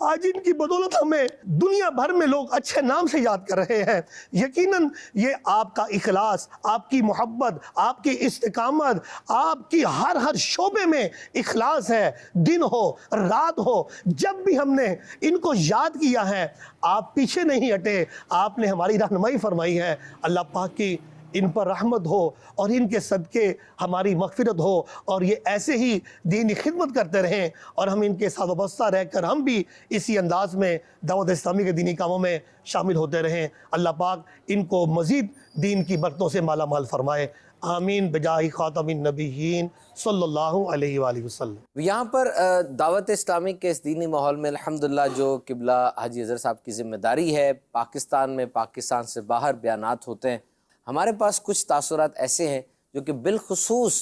آج ان کی بدولت ہمیں دنیا بھر میں لوگ اچھے نام سے یاد کر رہے ہیں. یقیناً یہ آپ کا اخلاص، آپ کی محبت، آپ کی استقامت، آپ کی ہر شعبے میں اخلاص ہے. دن ہو رات ہو جب بھی ہم نے ان کو یاد کیا ہے آپ پیچھے نہیں ہٹے، آپ نے ہماری رہنمائی فرمائی ہے. اللہ پاک کی ان پر رحمت ہو اور ان کے صدقے ہماری مغفرت ہو اور یہ ایسے ہی دینی خدمت کرتے رہیں اور ہم ان کے ساتھ وابستہ رہ کر ہم بھی اسی انداز میں دعوت اسلامی کے دینی کاموں میں شامل ہوتے رہیں. اللہ پاک ان کو مزید دین کی برکتوں سے مالا مال فرمائے. آمین بجاہ خاتم النبیین صلی اللہ علیہ وآلہ وسلم. یہاں پر دعوت اسلامی کے اس دینی ماحول میں الحمدللہ جو قبلہ حاجی اظہر صاحب کی ذمہ داری ہے، پاکستان میں پاکستان سے باہر بیانات ہوتے ہیں. ہمارے پاس کچھ تاثرات ایسے ہیں جو کہ بالخصوص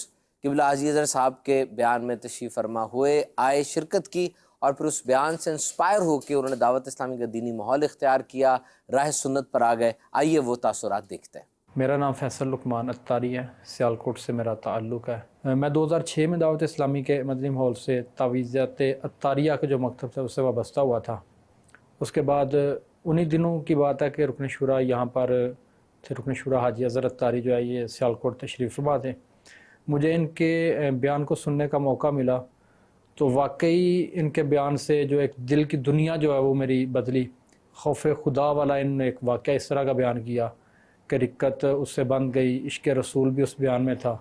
قبلہ حاجی اظہر صاحب کے بیان میں تشریف فرما ہوئے، آئے، شرکت کی اور پھر اس بیان سے انسپائر ہو کے انہوں نے دعوت اسلامی کا دینی ماحول اختیار کیا، راہ سنت پر آ گئے. آئیے وہ تاثرات دیکھتے ہیں. میرا نام فیصل لقمان اتاری ہے، سیالکوٹ سے میرا تعلق ہے. میں 2006 میں دعوت اسلامی کے مدنی ماحول سے تعویذات اتاریہ کا جو مکتب تھا اس سے وابستہ ہوا تھا. اس کے بعد انہی دنوں کی بات ہے کہ رکن شورا یہاں پر تھے، رکن شورا حاجی اظہر اتاری جو ہے یہ سیالکوٹ تشریف فرما تھے. مجھے ان کے بیان کو سننے کا موقع ملا تو واقعی ان کے بیان سے جو ایک دل کی دنیا جو ہے وہ میری بدلی. خوف خدا والا ان نے ایک واقعہ اس طرح کا بیان کیا کہ رکت اس سے بند گئی، عشق رسول بھی اس بیان میں تھا.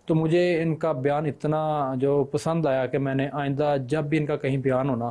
تو مجھے ان کا بیان اتنا جو پسند آیا کہ میں نے آئندہ جب بھی ان کا کہیں بیان ہونا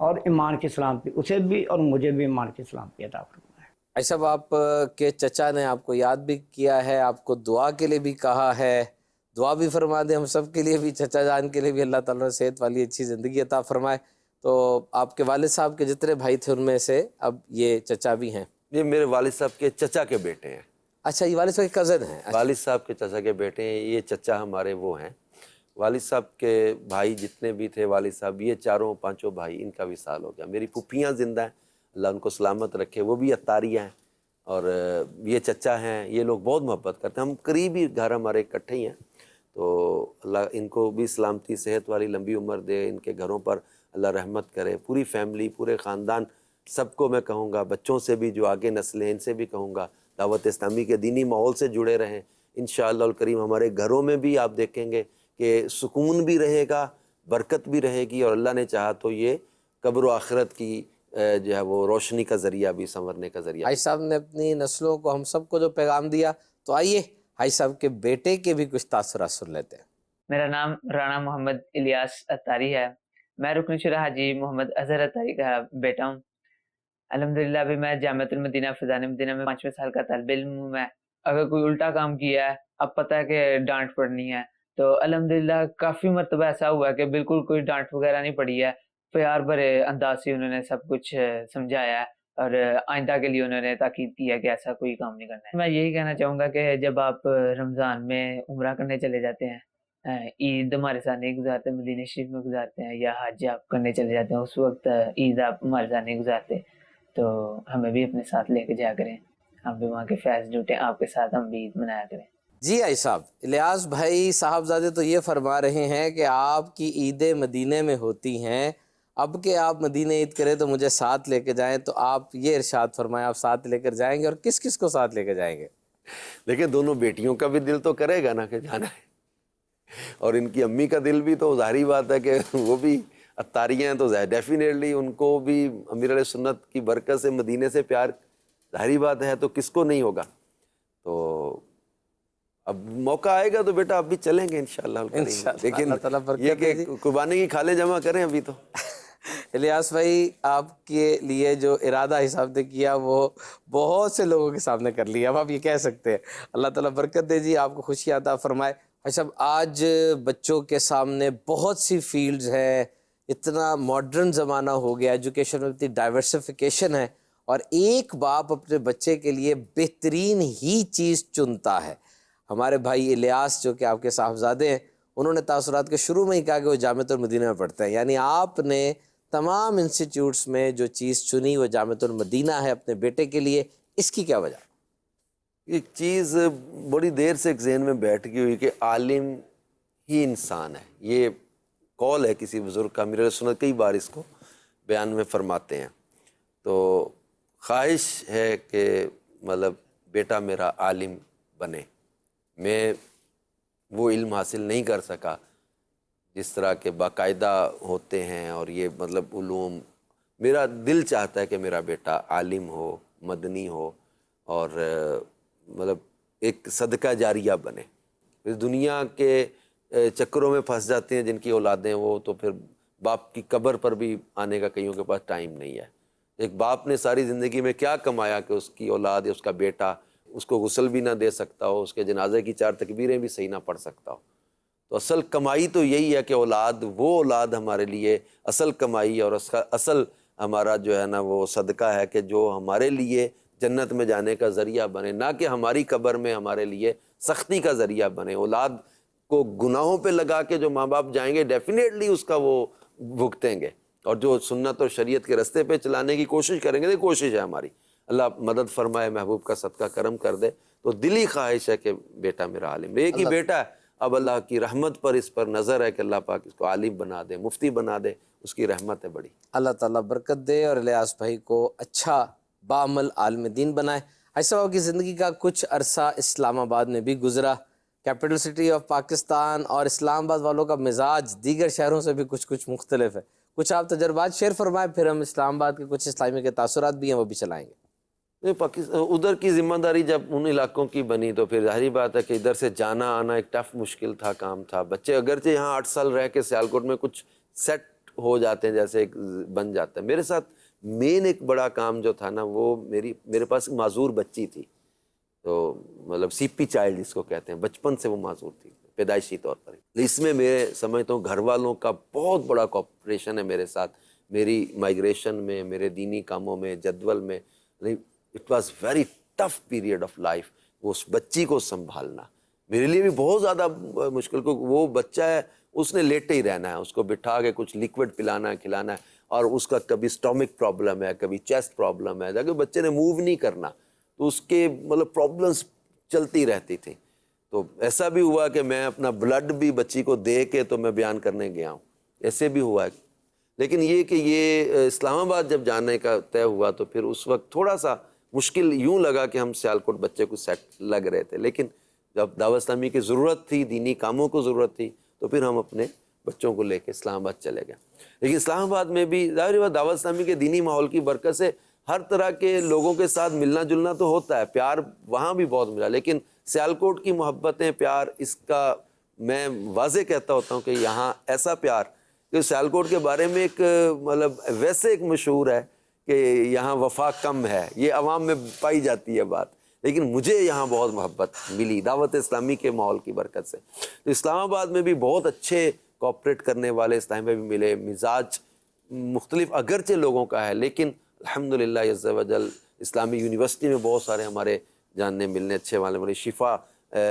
اور ایمان کی سلامتی اسے بھی اور مجھے بھی ایمان کی سلامتی عطا فرمائے۔ ایسا آپ کے چچا نے آپ کو یاد بھی کیا ہے، آپ کو دعا کے لیے بھی کہا ہے، دعا بھی فرما دیں ہم سب کے لیے بھی، چچا جان کے لیے بھی اللہ تعالیٰ نے صحت والی اچھی زندگی عطا فرمائے۔ تو آپ کے والد صاحب کے جتنے بھائی تھے ان میں سے اب یہ چچا بھی ہیں؟ یہ میرے والد صاحب کے چچا کے بیٹے ہیں۔ اچھا، یہ والد صاحب کے کزن ہیں؟ والد صاحب کے چچا کے بیٹے ہیں، یہ چچا ہمارے وہ ہیں۔ والد صاحب کے بھائی جتنے بھی تھے، والد صاحب یہ چاروں پانچوں بھائی، ان کا وصال ہو گیا۔ میری پھوپھیاں زندہ ہیں، اللہ ان کو سلامت رکھے، وہ بھی عطاریہ ہیں، اور یہ چچا ہیں، یہ لوگ بہت محبت کرتے ہیں، ہم قریبی گھر ہمارے اکٹھے ہی ہیں۔ تو اللہ ان کو بھی سلامتی، صحت والی لمبی عمر دے، ان کے گھروں پر اللہ رحمت کرے، پوری فیملی، پورے خاندان، سب کو میں کہوں گا، بچوں سے بھی جو آگے نسلیں ہیں ان سے بھی کہوں گا دعوت اسلامی کے دینی ماحول سے جڑے رہیں۔ انشاءاللہ الکریم ہمارے گھروں میں بھی آپ دیکھیں گے کہ سکون بھی رہے گا، برکت بھی رہے گی، اور اللہ نے چاہا تو یہ قبر و آخرت کی جو ہے وہ روشنی کا ذریعہ بھی، سنورنے کا ذریعہ۔ بھائی صاحب نے اپنی نسلوں کو، ہم سب کو جو پیغام دیا، تو آئیے بھائی صاحب کے بیٹے کے بھی کچھ تاثرات سن لیتے ہیں۔ میرا نام رانا محمد الیاس اتاری ہے، میں رکن شورا حاجی محمد اظہر اتاری کا بیٹا ہوں۔ الحمدللہ ابھی میں جامعۃ المدینہ فیضان مدینہ میں 5ویں سال کا طالب علم ہوں۔ میں اگر کوئی الٹا کام کیا ہے، اب پتہ ہے کہ ڈانٹ پڑنی ہے، تو الحمدللہ کافی مرتبہ ایسا ہوا ہے کہ بالکل کوئی ڈانٹ وغیرہ نہیں پڑی ہے، پیار بھرے انداز سے انہوں نے سب کچھ سمجھایا ہے، اور آئندہ کے لیے انہوں نے تاکید کی ہے کہ ایسا کوئی کام نہیں کرنا ہے۔ میں یہی کہنا چاہوں گا کہ جب آپ رمضان میں عمرہ کرنے چلے جاتے ہیں، عید ہمارے ساتھ نہیں گزارتے، مدینہ شریف میں گزارتے ہیں، یا حج آپ کرنے چلے جاتے ہیں، اس وقت عید آپ ہمارے ساتھ نہیں گزارتے، تو ہمیں بھی اپنے ساتھ لے کے جایا کریں، ہم بھی وہاں کے فیض جھوٹیں آپ کے ساتھ ہم بھی عید منایا کریں۔ جی آئی صاحب، الیاس بھائی صاحبزادے تو یہ فرما رہے ہیں کہ آپ کی عیدیں مدینے میں ہوتی ہیں، اب کہ آپ مدینہ عید کریں تو مجھے ساتھ لے کے جائیں، تو آپ یہ ارشاد فرمائیں آپ ساتھ لے کر جائیں گے، اور کس کس کو ساتھ لے کے جائیں گے؟ دیکھیں دونوں بیٹیوں کا بھی دل تو کرے گا نا کہ جانا ہے، اور ان کی امی کا دل بھی، تو ظاہری بات ہے کہ وہ بھی اتاریاں ہیں، تو ڈیفینیٹلی ان کو بھی امیر علیہ سنت کی برکت سے مدینے سے پیار ظاہری بات ہے، تو کس کو نہیں ہوگا۔ تو اب موقع آئے گا تو بیٹا اب بھی چلیں گے انشاءاللہ، لیکن یہ کہ قربانی کی کھالیں جمع کریں ابھی تو۔ الیاس بھائی، آپ کے لیے جو ارادہ حساب نے کیا وہ بہت سے لوگوں کے سامنے کر لیا، اب آپ یہ کہہ سکتے ہیں، اللہ تعالیٰ برکت دے جی، آپ کو خوشی عطا فرمائے۔ اچھا، آج بچوں کے سامنے بہت سی فیلڈز ہیں، اتنا ماڈرن زمانہ ہو گیا، ایجوکیشن میں اتنی ڈائیورسفیکیشن ہے، اور ایک باپ اپنے بچے کے لیے بہترین ہی چیز چنتا ہے۔ ہمارے بھائی الیاس جو کہ آپ کے صاحبزادے ہیں، انہوں نے تاثرات کے شروع میں ہی کہا کہ وہ جامعۃ المدینہ میں پڑھتے ہیں، یعنی آپ نے تمام انسٹیٹیوٹس میں جو چیز چنی وہ جامعۃ المدینہ ہے اپنے بیٹے کے لیے، اس کی کیا وجہ؟ ایک چیز بڑی دیر سے ایک ذہن میں بیٹھ گئی ہوئی کہ عالم ہی انسان ہے، یہ قول ہے کسی بزرگ کا، امیر علیہ سنت کئی بار اس کو بیان میں فرماتے ہیں۔ تو خواہش ہے کہ مطلب بیٹا میرا عالم بنے، میں وہ علم حاصل نہیں کر سکا جس طرح کے باقاعدہ ہوتے ہیں، اور یہ مطلب علوم، میرا دل چاہتا ہے کہ میرا بیٹا عالم ہو، مدنی ہو، اور مطلب ایک صدقہ جاریہ بنے۔ اس دنیا کے چکروں میں پھنس جاتے ہیں جن کی اولادیں، وہ تو پھر باپ کی قبر پر بھی آنے کا کئیوں کے پاس ٹائم نہیں ہے۔ ایک باپ نے ساری زندگی میں کیا کمایا کہ اس کی اولاد یا اس کا بیٹا اس کو غسل بھی نہ دے سکتا ہو، اس کے جنازے کی 4 تکبیریں بھی صحیح نہ پڑھ سکتا ہو۔ تو اصل کمائی تو یہی ہے کہ اولاد، وہ اولاد ہمارے لیے اصل کمائی، اور اس کا اصل ہمارا جو ہے نا وہ صدقہ ہے کہ جو ہمارے لیے جنت میں جانے کا ذریعہ بنے، نہ کہ ہماری قبر میں ہمارے لیے سختی کا ذریعہ بنے۔ اولاد کو گناہوں پہ لگا کے جو ماں باپ جائیں گے ڈیفینیٹلی اس کا وہ بھگتیں گے، اور جو سنت اور شریعت کے رستے پہ چلانے کی کوشش کریں گے، یہ کوشش ہے ہماری، اللہ مدد فرمائے، محبوب کا صدقہ کرم کر دے۔ تو دلی خواہش ہے کہ بیٹا میرا عالم، ایک ہی بیٹا ہے، اب اللہ کی رحمت پر اس پر نظر ہے کہ اللہ پاک اس کو عالم بنا دے، مفتی بنا دے، اس کی رحمت ہے بڑی۔ اللہ تعالیٰ برکت دے اور الیاس بھائی کو اچھا بعمل عالم دین بنائے۔ ایسا ہو کہ زندگی کا کچھ عرصہ اسلام آباد میں بھی گزرا، کیپٹل سٹی آف پاکستان، اور اسلام آباد والوں کا مزاج دیگر شہروں سے بھی کچھ مختلف ہے۔ کچھ آپ تجربات شیئر فرمائیں، پھر ہم اسلام آباد کے کچھ اسلامی کے تاثرات بھی ہیں وہ بھی چلائیں گے۔ ادھر کی ذمہ داری جب ان علاقوں کی بنی تو پھر ظاہری بات ہے کہ ادھر سے جانا آنا ایک ٹف مشکل تھا، کام تھا۔ بچے اگرچہ یہاں 8 سال رہ کے سیالکوٹ میں کچھ سیٹ ہو جاتے ہیں جیسے ایک بن جاتا ہے. میرے ساتھ مین ایک بڑا کام جو تھا نا وہ میرے پاس معذور بچی تھی, تو مطلب سی پی چائلڈ جس کو کہتے ہیں, بچپن سے وہ معذور تھی پیدائشی طور پر. اس میں میں سمجھتا ہوں گھر والوں کا بہت بڑا کوپریشن ہے میرے ساتھ, میری مائگریشن میں, میرے دینی کاموں میں, جدول میں. It was very tough period of life. وہ اس بچی کو سنبھالنا میرے لیے بھی بہت زیادہ مشکل, کو وہ بچہ ہے اس نے لیٹے ہی رہنا ہے, اس کو بٹھا کے کچھ لیکوڈ پلانا ہے, کھلانا ہے, اور اس کا کبھی اسٹامک پرابلم ہے, کبھی چیسٹ پرابلم ہے, جبکہ بچے نے موو نہیں کرنا, تو اس کے مطلب پرابلمس چلتی رہتی تھی. تو ایسا بھی ہوا کہ میں اپنا بلڈ بھی بچی کو دے کے تو میں بیان کرنے گیا ہوں, ایسے بھی ہوا ہے. لیکن یہ کہ یہ اسلام آباد جب جانے کا طے ہوا تو پھر اس وقت تھوڑا سا مشکل یوں لگا کہ ہم سیالکوٹ بچے کو سیٹ لگ رہے تھے, لیکن جب دعوت اسلامی کی ضرورت تھی, دینی کاموں کو ضرورت تھی, تو پھر ہم اپنے بچوں کو لے کے اسلام آباد چلے گئے. لیکن اسلام آباد میں بھی ظاہر بات دعوت اسلامی کے دینی ماحول کی برکت سے ہر طرح کے لوگوں کے ساتھ ملنا جلنا تو ہوتا ہے, پیار وہاں بھی بہت ملا. لیکن سیالکوٹ کی محبتیں, پیار, اس کا میں واضح کہتا ہوتا ہوں کہ یہاں ایسا پیار کہ سیالکوٹ کے بارے میں ایک مطلب ویسے ایک مشہور ہے کہ یہاں وفا کم ہے, یہ عوام میں پائی جاتی ہے بات, لیکن مجھے یہاں بہت محبت ملی دعوت اسلامی کے ماحول کی برکت سے. تو اسلام آباد میں بھی بہت اچھے کوآپریٹ کرنے والے اسلام میں بھی ملے. مزاج مختلف اگرچہ لوگوں کا ہے, لیکن الحمدللہ عز و جل اسلامی یونیورسٹی میں بہت سارے ہمارے جاننے ملنے اچھے والے ملے. شفا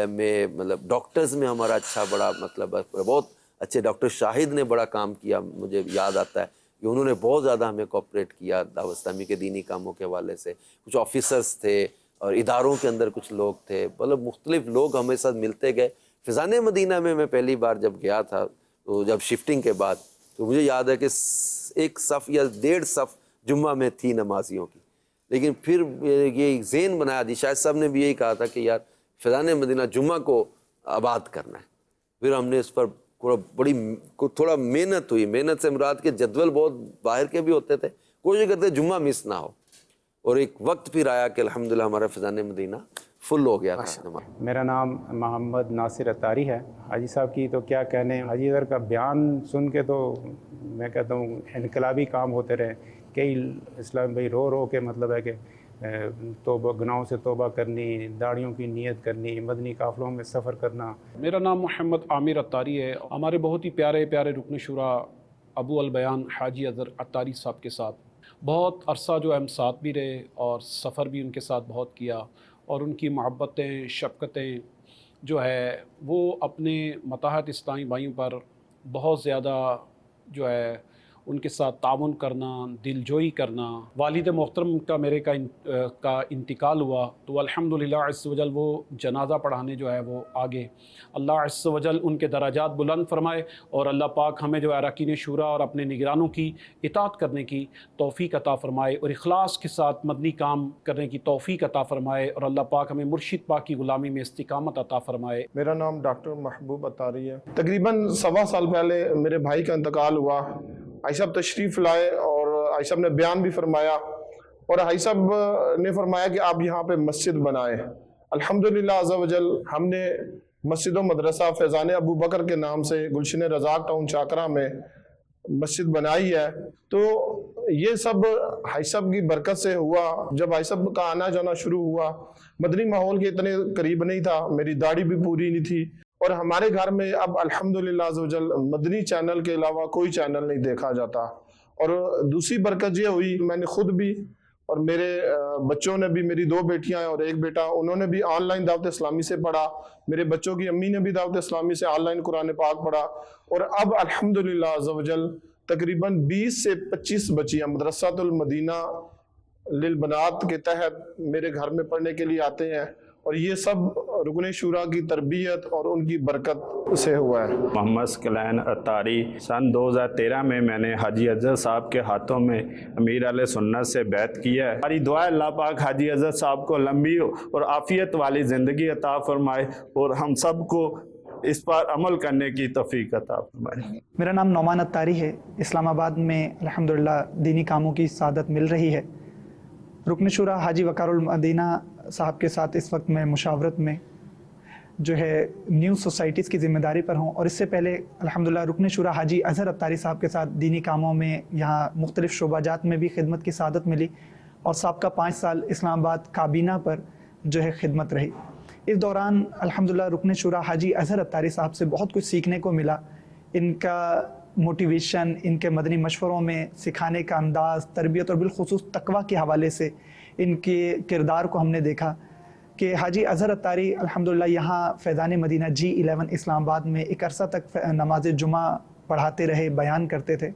میں مطلب ڈاکٹرز میں ہمارا اچھا بڑا مطلب بہت اچھے ڈاکٹر شاہد نے بڑا کام کیا, مجھے یاد آتا ہے کہ انہوں نے بہت زیادہ ہمیں کوآپریٹ کیا دعوت اسلامی کے دینی کاموں کے حوالے سے. کچھ آفیسرز تھے اور اداروں کے اندر کچھ لوگ تھے, مطلب مختلف لوگ ہمارے ساتھ ملتے گئے. فیضان مدینہ میں پہلی بار جب گیا تھا تو جب شفٹنگ کے بعد, تو مجھے یاد ہے کہ ایک صف یا 1.5 صف جمعہ میں تھی نمازیوں کی, لیکن پھر یہ ذہن بنایا دی, شاید صاحب نے بھی یہی کہا تھا کہ یار فیضان مدینہ جمعہ کو آباد کرنا ہے. پھر ہم نے اس پر تھوڑا محنت ہوئی. محنت سے مراد کے جدول بہت باہر کے بھی ہوتے تھے, کوشش کرتے جمعہ مس نہ ہو, اور ایک وقت پھر آیا کہ الحمدللہ ہمارا فیضان مدینہ فل ہو گیا تھا. میرا نام محمد ناصر اتاری ہے. حاجی صاحب کی تو کیا کہنے, حاجی ادھر کا بیان سن کے تو میں کہتا ہوں انقلابی کام ہوتے رہے. کئی اسلام بھائی رو رو کے مطلب ہے کہ توبہ, گناہوں سے توبہ کرنی, داڑھیوں کی نیت کرنی, مدنی قافلوں میں سفر کرنا. میرا نام محمد عامر اتاری ہے. ہمارے بہت ہی پیارے پیارے رکن شورا ابو البیان حاجی اظہر اتاری صاحب کے ساتھ بہت عرصہ جو ہم ساتھ بھی رہے اور سفر بھی ان کے ساتھ بہت کیا, اور ان کی محبتیں, شفقتیں جو ہے وہ اپنے متحد اسلامی بھائیوں پر بہت زیادہ جو ہے ان کے ساتھ تعاون کرنا, دل جوئی کرنا. والد محترم کا میرے کا انتقال ہوا تو الحمدللہ عز و جل وہ جنازہ پڑھانے جو ہے وہ آگے. اللہ عز و جل ان کے درجات بلند فرمائے, اور اللہ پاک ہمیں جو ہے اراکین شورا اور اپنے نگرانوں کی اطاعت کرنے کی توفیق عطا فرمائے, اور اخلاص کے ساتھ مدنی کام کرنے کی توفیق عطا فرمائے, اور اللہ پاک ہمیں مرشد پاک کی غلامی میں استقامت عطا فرمائے. میرا نام ڈاکٹر محبوب اتاری ہے. تقریباً 1.25 سال پہلے میرے بھائی کا انتقال ہوا. حاجی صاحب تشریف لائے اور حاجی صاحب نے بیان بھی فرمایا, اور حاجی صاحب نے فرمایا کہ آپ یہاں پہ مسجد بنائیں. الحمدللہ عز و جل ہم نے مسجد و مدرسہ فیضان ابو بکر کے نام سے گلشن رزاق ٹاؤن چاکرہ میں مسجد بنائی ہے. تو یہ سب حاجی صاحب کی برکت سے ہوا. جب حاجی صاحب کا آنا جانا شروع ہوا, مدنی ماحول کے اتنے قریب نہیں تھا, میری داڑھی بھی پوری نہیں تھی, اور ہمارے گھر میں اب الحمدللہ عز و جل مدنی چینل کے علاوہ کوئی چینل نہیں دیکھا جاتا. اور دوسری برکت یہ ہوئی, میں نے خود بھی اور میرے بچوں نے بھی, میری 2 بیٹیاں ہیں اور 1 بیٹا, انہوں نے بھی آن لائن دعوت اسلامی سے پڑھا. میرے بچوں کی امی نے بھی دعوت اسلامی سے آن لائن قرآن پاک پڑھا, اور اب الحمدللہ عز و جل تقریباً 20 سے 25 بچیاں مدرسۃ المدینہ للبنات کے تحت میرے گھر میں پڑھنے کے لیے آتے ہیں, اور یہ سب رکن شورا کی تربیت اور ان کی برکت سے ہوا ہے. محمد ثقلین اتاری. سن 2013 میں میں نے حاجی اظہر صاحب کے ہاتھوں میں امیر علیہ سنت سے بیعت کیا ہے. ہماری دعا ہے اللہ پاک حاجی اظہر صاحب کو لمبی اور عافیت والی زندگی عطا فرمائے, اور ہم سب کو اس پر عمل کرنے کی توفیق عطا فرمائے. میرا نام نعمان اتاری ہے. اسلام آباد میں الحمدللہ دینی کاموں کی سعادت مل رہی ہے. رکن شورا حاجی وقار المدینہ صاحب کے ساتھ اس وقت میں مشاورت میں جو ہے نیو سوسائٹیز کی ذمہ داری پر ہوں، اور اس سے پہلے الحمدللہ رکن شورا حاجی اظہر اتاری صاحب کے ساتھ دینی کاموں میں یہاں مختلف شعبہ جات میں بھی خدمت کی سعادت ملی، اور سابقہ 5 سال اسلام آباد کابینہ پر جو ہے خدمت رہی۔ اس دوران الحمدللہ رکن شورا حاجی اظہر اتاری صاحب سے بہت کچھ سیکھنے کو ملا۔ ان کا موٹیویشن، ان کے مدنی مشوروں میں سکھانے کا انداز، تربیت اور بالخصوص تقویٰ کے حوالے سے ان کے کردار کو ہم نے دیکھا کہ حاجی اظہر اتاری الحمدللہ یہاں فیضان مدینہ G11 اسلام آباد میں ایک عرصہ تک نماز جمعہ پڑھاتے رہے، بیان کرتے تھے۔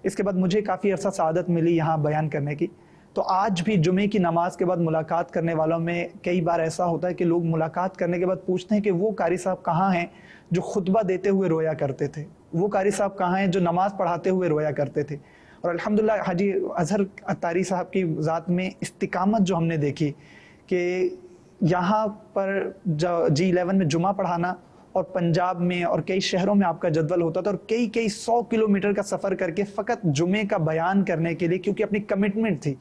اس کے بعد مجھے کافی عرصہ سعادت ملی یہاں بیان کرنے کی، تو آج بھی جمعے کی نماز کے بعد ملاقات کرنے والوں میں کئی بار ایسا ہوتا ہے کہ لوگ ملاقات کرنے کے بعد پوچھتے ہیں کہ وہ قاری صاحب کہاں ہیں جو خطبہ دیتے ہوئے رویا کرتے تھے، وہ قاری صاحب کہاں ہیں جو نماز پڑھاتے ہوئے رویا کرتے تھے۔ اور الحمدللہ حاجی اظہر اتاری صاحب کی ذات میں استقامت جو ہم نے دیکھی کہ یہاں پر G11 میں جمعہ پڑھانا، اور پنجاب میں اور کئی شہروں میں آپ کا جدول ہوتا تھا، اور کئی 100 کلومیٹر کا سفر کر کے فقط جمعے کا بیان کرنے کے لیے، کیونکہ اپنی کمٹمنٹ تھی۔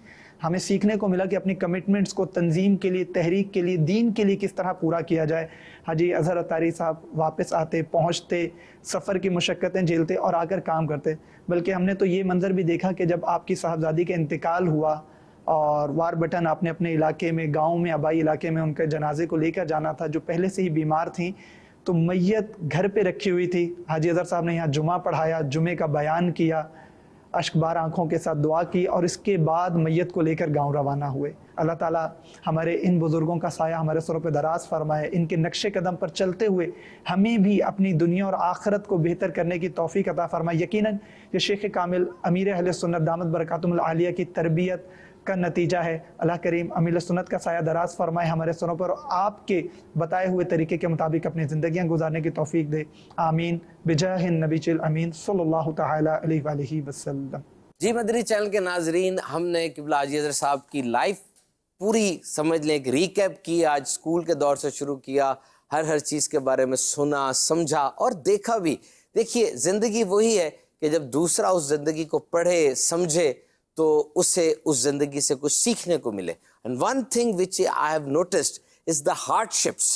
ہمیں سیکھنے کو ملا کہ اپنی کمٹمنٹس کو تنظیم کے لیے، تحریک کے لیے، دین کے لیے کس طرح پورا کیا جائے۔ حاجی اظہر اتاری صاحب واپس آتے، پہنچتے، سفر کی مشقتیں جھیلتے اور آ کر کام کرتے۔ بلکہ ہم نے تو یہ منظر بھی دیکھا کہ جب آپ کی صاحبزادی کا انتقال ہوا اور وار بٹن آپ نے اپنے علاقے میں، گاؤں میں، آبائی علاقے میں ان کے جنازے کو لے کر جانا تھا، جو پہلے سے ہی بیمار تھیں، تو میت گھر پہ رکھی ہوئی تھی۔ حاجی اظہر صاحب نے یہاں جمعہ پڑھایا، جمعے کا بیان کیا، اشک بار آنکھوں کے ساتھ دعا کی، اور اس کے بعد میت کو لے کر گاؤں روانہ ہوئے۔ اللہ تعالیٰ ہمارے ان بزرگوں کا سایہ ہمارے سروں پہ دراز فرمائے، ان کے نقش قدم پر چلتے ہوئے ہمیں بھی اپنی دنیا اور آخرت کو بہتر کرنے کی توفیق عطا فرمائے۔ یقیناً یہ شیخ کامل امیر اہل سنت دامت برکاتہم العالیہ کی تربیت کا نتیجہ ہے۔ اللہ کریم امیر سنت کا سایہ دراز فرمائے ہمارے سروں پر، اور آپ کے بتائے ہوئے طریقے کے مطابق اپنی زندگیاں گزارنے کی توفیق دے، آمین، بجاہ النبی الامین صلی اللہ تعالی علیہ وآلہ وسلم۔ جی مدنی چینل کے ناظرین، ہم نے قبلہ حاجی اظہر صاحب کی لائف پوری سمجھ لیں، ایک ریکیپ کی، آج اسکول کے دور سے شروع کیا، ہر چیز کے بارے میں سنا، سمجھا اور دیکھا بھی۔ دیکھیے زندگی وہی ہے کہ جب دوسرا اس زندگی کو پڑھے، سمجھے، تو اسے اس زندگی سے کچھ سیکھنے کو ملے۔ And one thing which I have noticed is the hardships،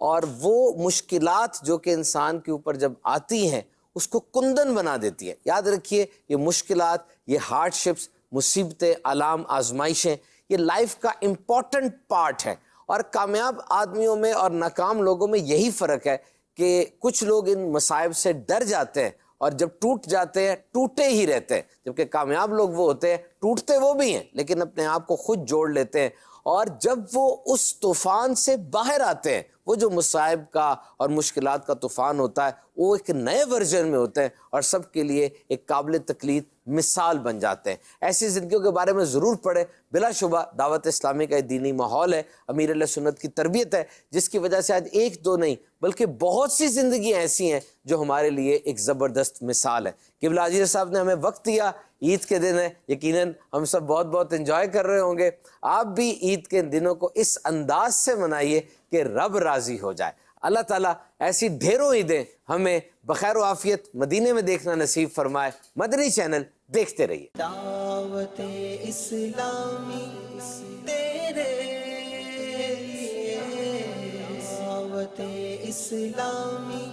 اور وہ مشکلات جو کہ انسان کے اوپر جب آتی ہیں اس کو کندن بنا دیتی ہے۔ یاد رکھیے یہ مشکلات، یہ ہارڈشپس، مصیبتیں، آلام، آزمائشیں، یہ لائف کا امپورٹنٹ پارٹ ہے۔ اور کامیاب آدمیوں میں اور ناکام لوگوں میں یہی فرق ہے کہ کچھ لوگ ان مصائب سے ڈر جاتے ہیں، اور جب ٹوٹ جاتے ہیں ٹوٹے ہی رہتے ہیں، جبکہ کامیاب لوگ وہ ہوتے ہیں ٹوٹتے وہ بھی ہیں لیکن اپنے آپ کو خود جوڑ لیتے ہیں، اور جب وہ اس طوفان سے باہر آتے ہیں، وہ جو مصائب کا اور مشکلات کا طوفان ہوتا ہے، وہ ایک نئے ورژن میں ہوتے ہیں اور سب کے لیے ایک قابل تقلید مثال بن جاتے ہیں۔ ایسی زندگیوں کے بارے میں ضرور پڑھیں۔ بلا شبہ دعوت اسلامی کا ایک دینی ماحول ہے، امیر علیہ سنت کی تربیت ہے، جس کی وجہ سے آج ایک دو نہیں بلکہ بہت سی زندگیاں ایسی ہیں جو ہمارے لیے ایک زبردست مثال ہے۔ قبلہ حاجی صاحب نے ہمیں وقت دیا، عید کے دن ہے، یقیناً ہم سب بہت بہت انجوائے کر رہے ہوں گے۔ آپ بھی عید کے دنوں کو اس انداز سے منائیے کہ رب راضی ہو جائے۔ اللہ تعالیٰ ایسی ڈھیروں عیدیں ہمیں بخیر و عافیت مدینے میں دیکھنا نصیب فرمائے۔ مدنی چینل دیکھتے رہیے۔ دعوت اسلامی تیرے لیے، دعوت اسلامی